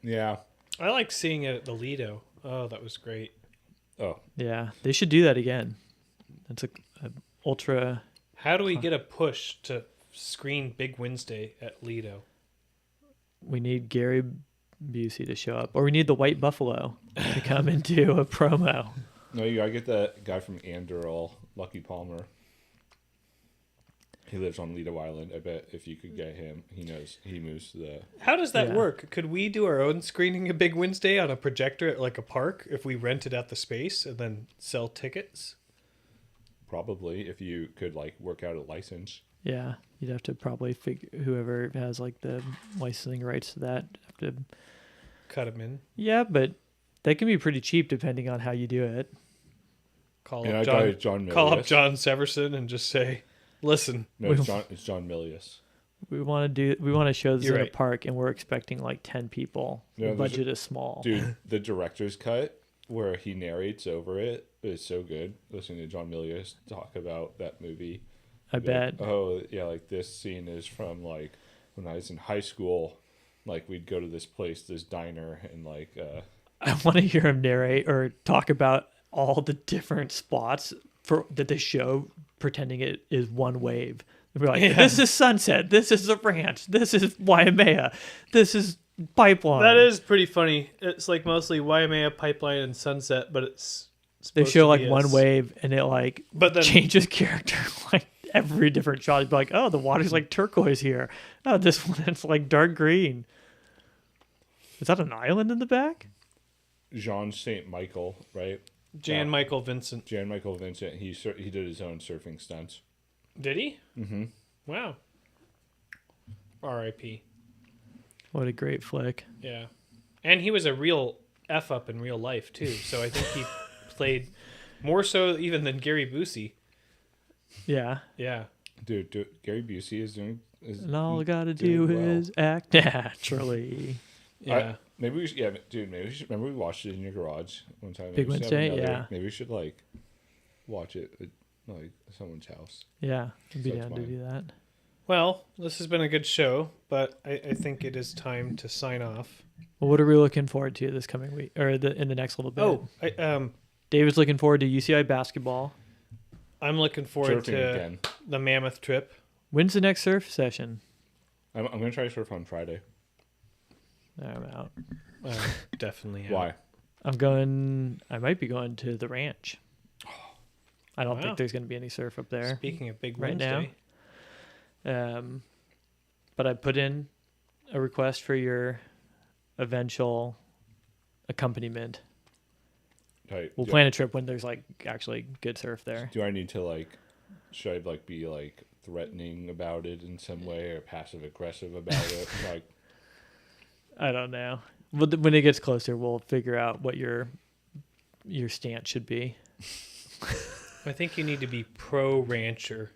Yeah. I like seeing it at the Lido. Oh, that was great. Oh. Yeah, they should do that again. That's a ultra. How do we get a push to screen Big Wednesday at Lido? We need Gary Busey to show up, or we need the White Buffalo to come and do a promo. No, you gotta get that guy from Andorral, Lucky Palmer. He lives on Lido Island. I bet if you could get him, he moves to the... How does that Yeah. work? Could we do our own screening of Big Wednesday on a projector at like a park if we rented out the space and then sell tickets? Probably, if you could like work out a license. Yeah, you'd have to probably whoever has like the licensing rights to that have to. Cut them in. Yeah, but that can be pretty cheap depending on how you do it. Call And up I John. got John Call up Milius. John Severson and just say, "Listen, No, it's John Milius. We want to show this You're at right. a park, and we're expecting like 10 people. No, the budget is small. Dude, the director's cut where he narrates over it is so good. Listening to John Milius talk about that movie. I bet. Oh, yeah, like this scene is from like when I was in high school. Like we'd go to this place, this diner, and like I want to hear him narrate or talk about all the different spots that they show, pretending it is one wave. We're like, this is Sunset, this is the ranch, this is Waimea, this is Pipeline. that is pretty funny." It's like mostly Waimea, Pipeline, and Sunset, but it's They supposed show to like be one as- wave, and it like But then changes character like every different shot. You'd be like, oh, the water's like turquoise here. Oh, this one it's like dark green. Is that an island in the back? Jean Saint Michael, right? Jan Michael Vincent. Jan Michael Vincent. He did his own surfing stunts. Did he? Mm-hmm. Wow. R.I.P. What a great flick. Yeah, and he was a real f up in real life too. So I think he played more so even than Gary Busey. Yeah. Yeah. Dude, Gary Busey is doing And all I gotta doing do well. is act naturally. Yeah. Maybe we should, yeah, dude. Maybe we should. Remember we watched it in your garage one time. Big Maybe we should have Wednesday, yeah. Maybe we should like watch it at like someone's house. Yeah, I'd be So down it's to mine. do that. Well, this has been a good show, but I think it is time to sign off. Well, what are we looking forward to this coming week or in the next little bit? Oh, David's looking forward to UCI basketball. I'm looking forward Surfing to again. the Mammoth trip. When's the next surf session? I'm gonna try to surf on Friday. I'm out. Definitely. Why? I might be going to the ranch. I don't Wow. think there's going to be any surf up there Speaking of Big right Wednesday. now. But I put in a request for your eventual accompaniment. Right. We'll plan a trip when there's like actually good surf there. Do I need to like? Should I like be like threatening about it in some way or passive aggressive about it? Like, I don't know. When it gets closer, we'll figure out what your stance should be. I think you need to be pro rancher.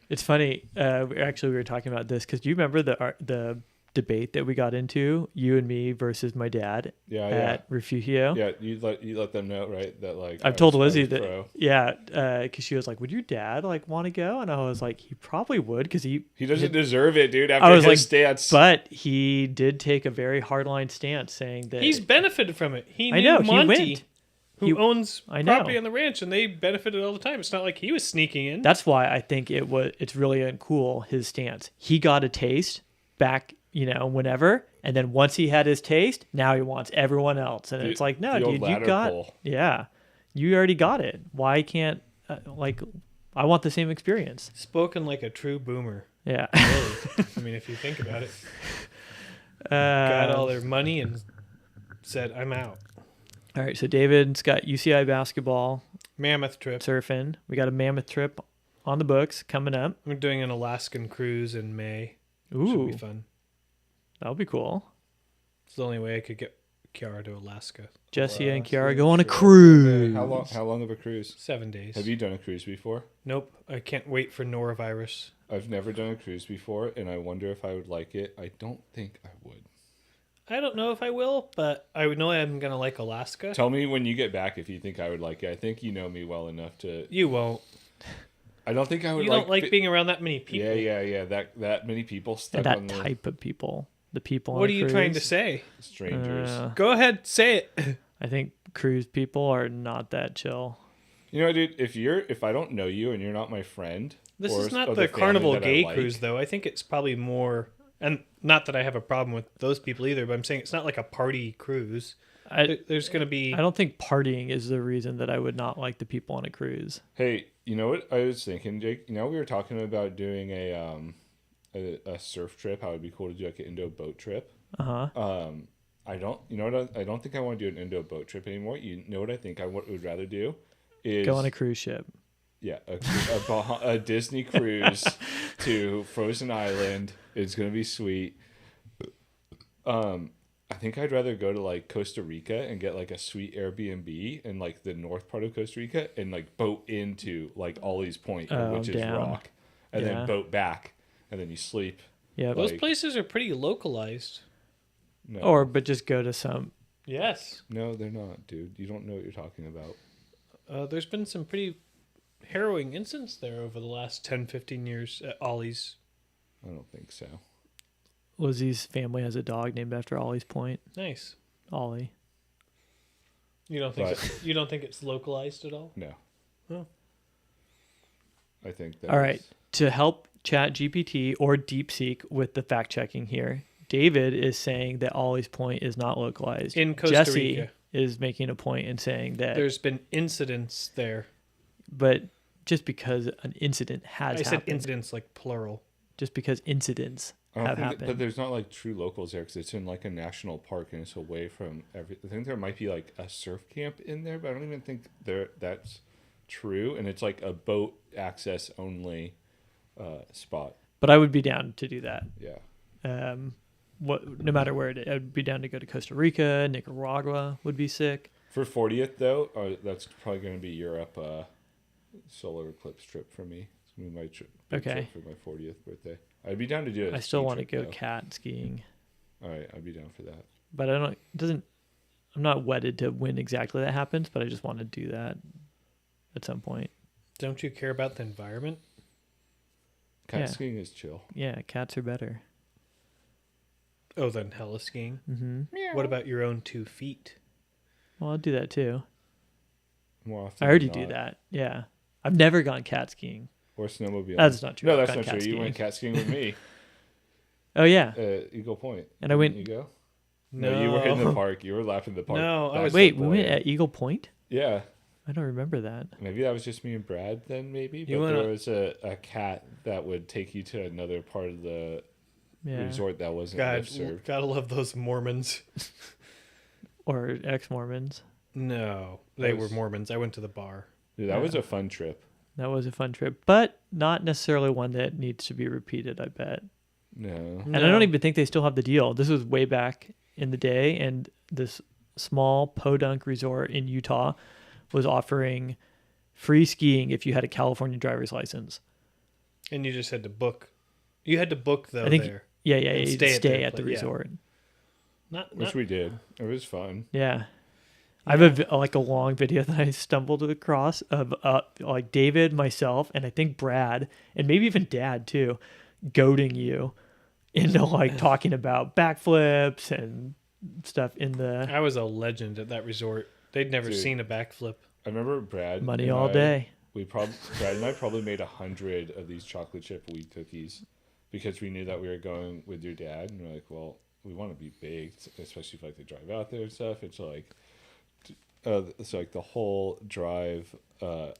It's funny. We were talking about this because do you remember the debate that we got into, you and me versus my dad at Refugio? Yeah, you let them know, right? That like I've told Lizzie that. that. Yeah, because she was like, "Would your dad like want to go?" And I was like, "He probably would because he doesn't deserve it, dude." After I was his like, stance, but he did take a very hardline stance, saying that He's benefited from it. He I knew know he Monty, went. who He- owns I know. property on the ranch, and they benefited all the time. It's not like he was sneaking in. That's why I think it's really uncool his stance. He got a taste back, whenever, and then once he had his taste, now he wants everyone else, and it's like, no, the old dude, you ladder got, pull. yeah, you already got it. Why can't I want the same experience? Spoken like a true boomer. Yeah. Really. I mean, if you think about it, got all their money and said, "I'm out." All right, so David's got UCI basketball, Mammoth trip. surfing. We got a Mammoth trip on the books coming up. I'm doing an Alaskan cruise in May. Should Ooh, be fun. that'll be cool. It's the only way I could get Kiara to Alaska. Jesse and Alaska Kiara go on a trip. cruise. How long of a cruise? 7 days. Have you done a cruise before? Nope. I can't wait for norovirus. I've never done a cruise before, and I wonder if I would like it. I don't think I would. I don't know if I will, but I would know I'm going to like Alaska. Tell me when you get back if you think I would like it. I think you know me well enough to. You won't. I don't think I would. You don't like being around that many people. Yeah. That many people stuck And on that the type of people, the people. What on are a you trying to cruise, say? strangers. Go ahead, say it. I think cruise people are not that chill. You know, dude. If I don't know you and you're not my friend, This or is not of the family Carnival that I Gay like- Cruise, though. I think it's probably more, and not that I have a problem with those people either, but I'm saying it's not like a party cruise. There's going to be. I don't think partying is the reason that I would not like the people on a cruise. Hey, you know what I was thinking, Jake? You know, we were talking about doing a surf trip. How it'd be cool to do like an Indo boat trip. I don't think I want to do an Indo boat trip anymore. You know what I think would rather do is Go on a cruise ship. yeah, a Disney cruise to Frozen Island. It's gonna be sweet. I think I'd rather go to like Costa Rica and get like a sweet Airbnb in like the north part of Costa Rica and like boat into like Ollie's Point, which is down. rock, and Yeah. then boat back, and then you sleep. Yeah, Those like- places are pretty localized. No, but just go to some. Yes. no, they're not, dude. You don't know what you're talking about. There's been some pretty harrowing incidents there over the last 10, 15 years at Ollie's. I don't think so. Lizzie's family has a dog named after Ollie's Point. Nice. Ollie. You don't think But- you don't think it's localized at all? No. Oh. I think that. All right. To help ChatGPT or DeepSeek with the fact checking here, David is saying that Ollie's Point is not localized. In Costa Jesse Rica. is making a point and saying that, There's been incidents there. but just because an incident has I said happened, incidents like plural. just because incidents I don't have think happened. but there's not like true locals there because it's in like a national park and it's away from everything. I think there might be like a surf camp in there, but I don't even think that's true. And it's like a boat access only spot. But I would be down to do that. Yeah. No matter where it is, I'd be down to go to Costa Rica, Nicaragua would be sick. For 40th though, that's probably going to be Europe solar eclipse trip for me. It's gonna be my big Okay. trip for my 40th birthday. I'd be down to do it. I still want to go cat skiing, All right, I'd be down for that. but I don't. It doesn't. I'm not wedded to when exactly that happens, but I just want to do that at some point. Don't you care about the environment? Cat Yeah. skiing is chill. Yeah, cats are better. Oh, then hella skiing. Mm-hmm. What about your own 2 feet? Well, I'll do that too. More often I already than do not. that. Yeah, I've never gone cat skiing. Or snowmobile. That's not true. No, I've that's gone not true. cat You skiing. went cat skiing with me Oh yeah, at Eagle Point. and I went. Didn't you go? No, you were in the park. You were lapping the park. No, I was- Wait, we went at Eagle Point. Yeah. I don't remember that. Maybe that was just me and Brad then, maybe. You But went there was a cat that would take you to another part of the Yeah, resort that wasn't God, lift served. gotta love those Mormons. or ex-Mormons. No, they Those- were Mormons. I went to the bar. Dude, that Yeah. was a fun trip. That was a fun trip, but not necessarily one that needs to be repeated. I bet. No. And I don't even think they still have the deal. This was way back in the day, and this small podunk resort in Utah was offering free skiing if you had a California driver's license. And you just had to book. You had to book though I think- there. Yeah, And you stay stay, at their at the pla- yeah. resort. Not Which we did. It was fun. Yeah. I have like a long video that I stumbled across of like David, myself, and I think Brad, and maybe even Dad too, goading you into like talking about backflips and stuff in the I was a legend at that resort. They'd never Dude. seen a backflip. I remember Brad. money and all I- day. Brad and I probably made 100 of these chocolate chip weed cookies because we knew that we were going with your dad, and we're like, well, we want to be baked, especially if like they drive out there and stuff. It's like, it's like the whole drive.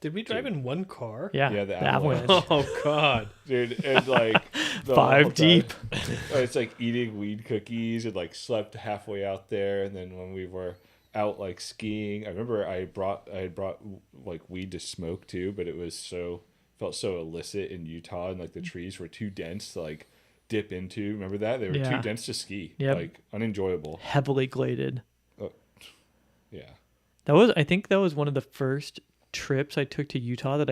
Did we drive Dude. in one car? Yeah, Yeah, the the avalanche. avalanche. Oh God. Dude, and like the 5 whole deep. time, it's like eating weed cookies and like slept halfway out there, and then when we were out like skiing, I remember I brought like weed to smoke too, but it was felt so illicit in Utah, and like the trees were too dense to like dip into. Remember that? They were Yeah. too dense to ski. Yep. Like unenjoyable. Heavily gladed. Yeah. I think that was one of the first trips I took to Utah that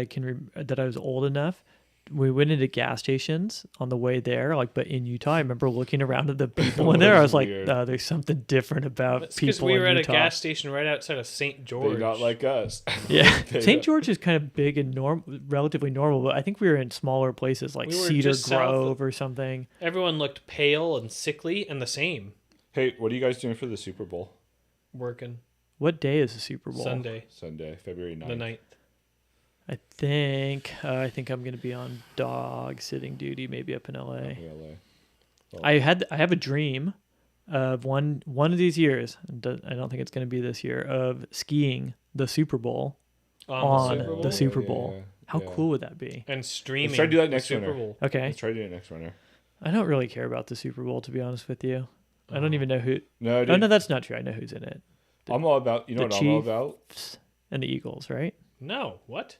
that I was old enough. We went into gas stations on the way there, but in Utah, I remember looking around at the people in there. I was like, Weird. there's something different about That's because people we in were at Utah. a gas station right outside of St. George. They're not like us. Yeah, They St. don't- George is kind of big and relatively normal, but I think we were in smaller places like We were Cedar just south of- Grove or something. Everyone looked pale and sickly and the same. Hey, what are you guys doing for the Super Bowl? Working What day is the Super Bowl? Sunday, Sunday, February 9th. the 9th. I think I'm going to be on dog sitting duty, maybe up in LA. LA. I have a dream of one of these years. I don't think it's going to be this year, of skiing the Super Bowl on the Super Bowl. Yeah, How yeah. cool would that be? And streaming. Let's try to do that the next Super winter. Bowl. Okay, Let's try to do it next winter. I don't really care about the Super Bowl, to be honest with you. I don't even know who. No, dude, Oh no, that's not true. I know who's in it. I'm all about, you know the what I'm all Chiefs. about? And the Eagles, right? No, what?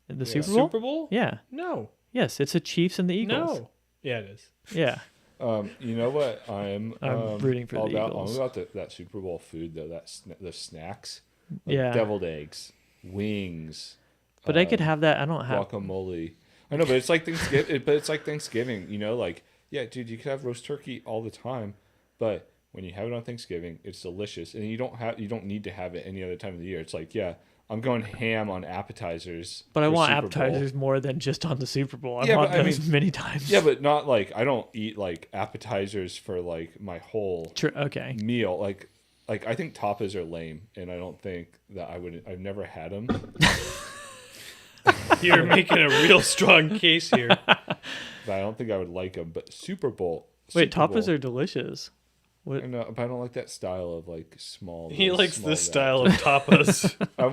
In the Yeah. Super Bowl. Super Bowl? Yeah. No. Yes, it's the Chiefs and the Eagles. No. Yeah, it is. Yeah. You know what I'm rooting for all the about? Eagles. I'm about that Super Bowl food though. The snacks. Yeah. Deviled eggs, wings. But I could have that. I don't have. guacamole. I know, but it's like Thanksgiving. But it's like Thanksgiving. You know, like yeah, dude, you could have roast turkey all the time, but when you have it on Thanksgiving, it's delicious, and you don't need to have it any other time of the year. It's like yeah, I'm going ham on appetizers. But I for want Super Bowl. appetizers more than just on the Super Bowl. I Yeah, want but I those mean- many times. Yeah, but not like I don't eat like appetizers for like my whole Okay. meal. Like I think tapas are lame, and I don't think that I would. I've never had them. You're making a real strong case here. But I don't think I would like them. But Super Bowl. Wait, Super tapas Bowl, are delicious. What? I know, but I don't like that style of like small. He those likes small this style wraps. of tapas. I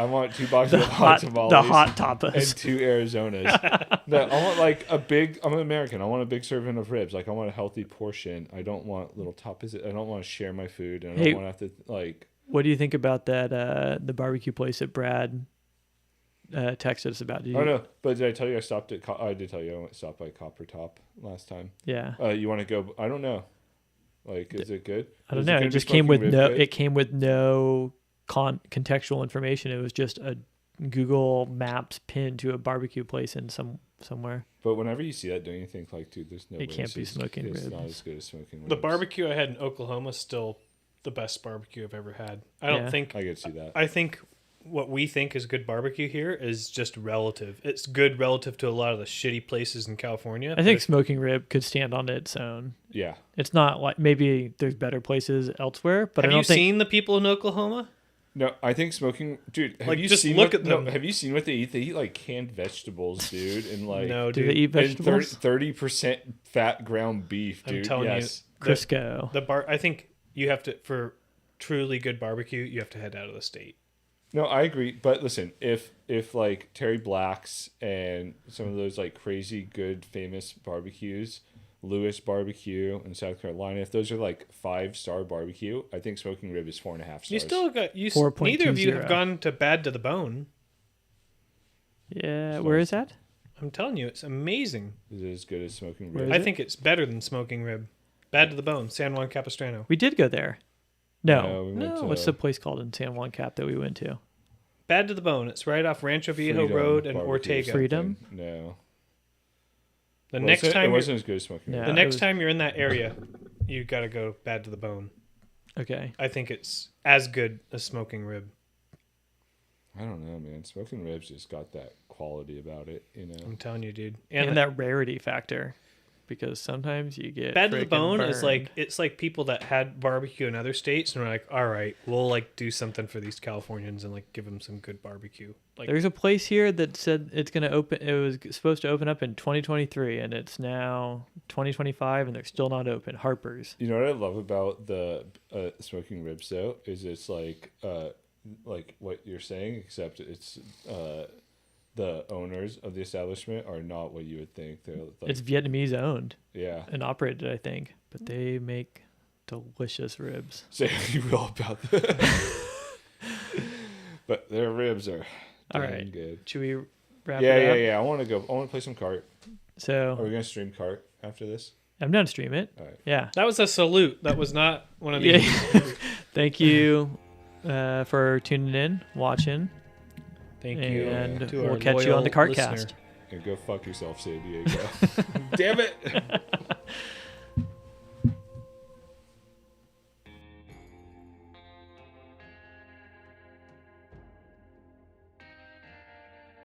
want 2 boxes The of hot hot, tamales. the hot and tapas. 2 Arizonas. No, I want like a big. I'm an American. I want a big serving of ribs. Like I want a healthy portion. I don't want little tapas. I don't want to share my food, and I don't Hey. want to have to like. What do you think about that? The barbecue place that Brad texted us about. Did you? Oh no! But did I tell you I stopped at? I did tell you I stopped by Copper Top last time. Yeah. You want to go? I don't know. Like, is it good? I don't Is know. gonna It be just came smoking with rib no. pit? It came with no contextual information. It was just a Google Maps pin to a barbecue place in somewhere. But whenever you see that, don't you think like, dude, there's no way It can't this be is- smoking it's not ribs. as good as smoking ribs. The barbecue I had in Oklahoma is still the best barbecue I've ever had. I don't Yeah. think. I could see that. I think what we think is good barbecue here is just relative. It's good relative to a lot of the shitty places in California. I think smoking rib could stand on its own. Yeah. It's not like maybe there's better places elsewhere, but Have I don't you think seen the people in Oklahoma? No, I think smoking, dude. Have Like, you just seen look what, at them. No, have you seen what they eat? They eat like canned vegetables, dude, and like No, do dude. they eat vegetables? 30% fat ground beef, I'm dude. telling Yes. you, Crisco. the bar. I think you have to for truly good barbecue. You have to head out of the state. No, I agree. But listen, if like Terry Black's and some of those like crazy good famous barbecues, Lewis Barbecue in South Carolina, if those are like 5-star barbecue, I think smoking rib is 4.5 stars. You still got you. 4.20. Neither of you have gone to Bad to the Bone. Yeah, where is that? I'm telling you, it's amazing. Is it as good as smoking Where rib? is I it? think it's better than smoking rib. Bad to the Bone, San Juan Capistrano. We did go there. No. we No, went to what's the place called in San Juan Cap that we went to? Bad to the Bone. It's right off Rancho Viejo Freedom Road and Barbecue or Ortega. something. Freedom? No. The Was next it? time It you're, wasn't as good as smoking Yeah. rib. the it next was- time you're in that area, you got to go Bad to the Bone. Okay. I think it's as good as smoking rib. I don't know, man. Smoking ribs just got that quality about it, you know. I'm telling you, dude. And that rarity factor. Because sometimes you get Bad to the frickin' Bone is burned. like it's like people that had barbecue in other states and are like, all right, we'll like do something for these Californians and like give them some good barbecue. Like There's a place here that said it's going to open. It was supposed to open up in 2023, and it's now 2025, and they're still not open. Harper's. You know what I love about the smoking ribs though is it's like what you're saying, except it's the owners of the establishment are not what you would think. They're like, It's Vietnamese owned yeah. and operated, I think, but they make delicious ribs. Say what you will about that. But their ribs are All dang right. good. Should we wrap Yeah, it up? yeah. I want to go. I want to play some cart. Are So we gonna stream cart after this? I'm done to stream it. All right. Yeah. that was a salute. That was not one of Yeah. these. Thank you for tuning in, watching, Thank you. and to we'll our catch you on the loyal Cartcast. listener. And go fuck yourself, San Diego. Damn it.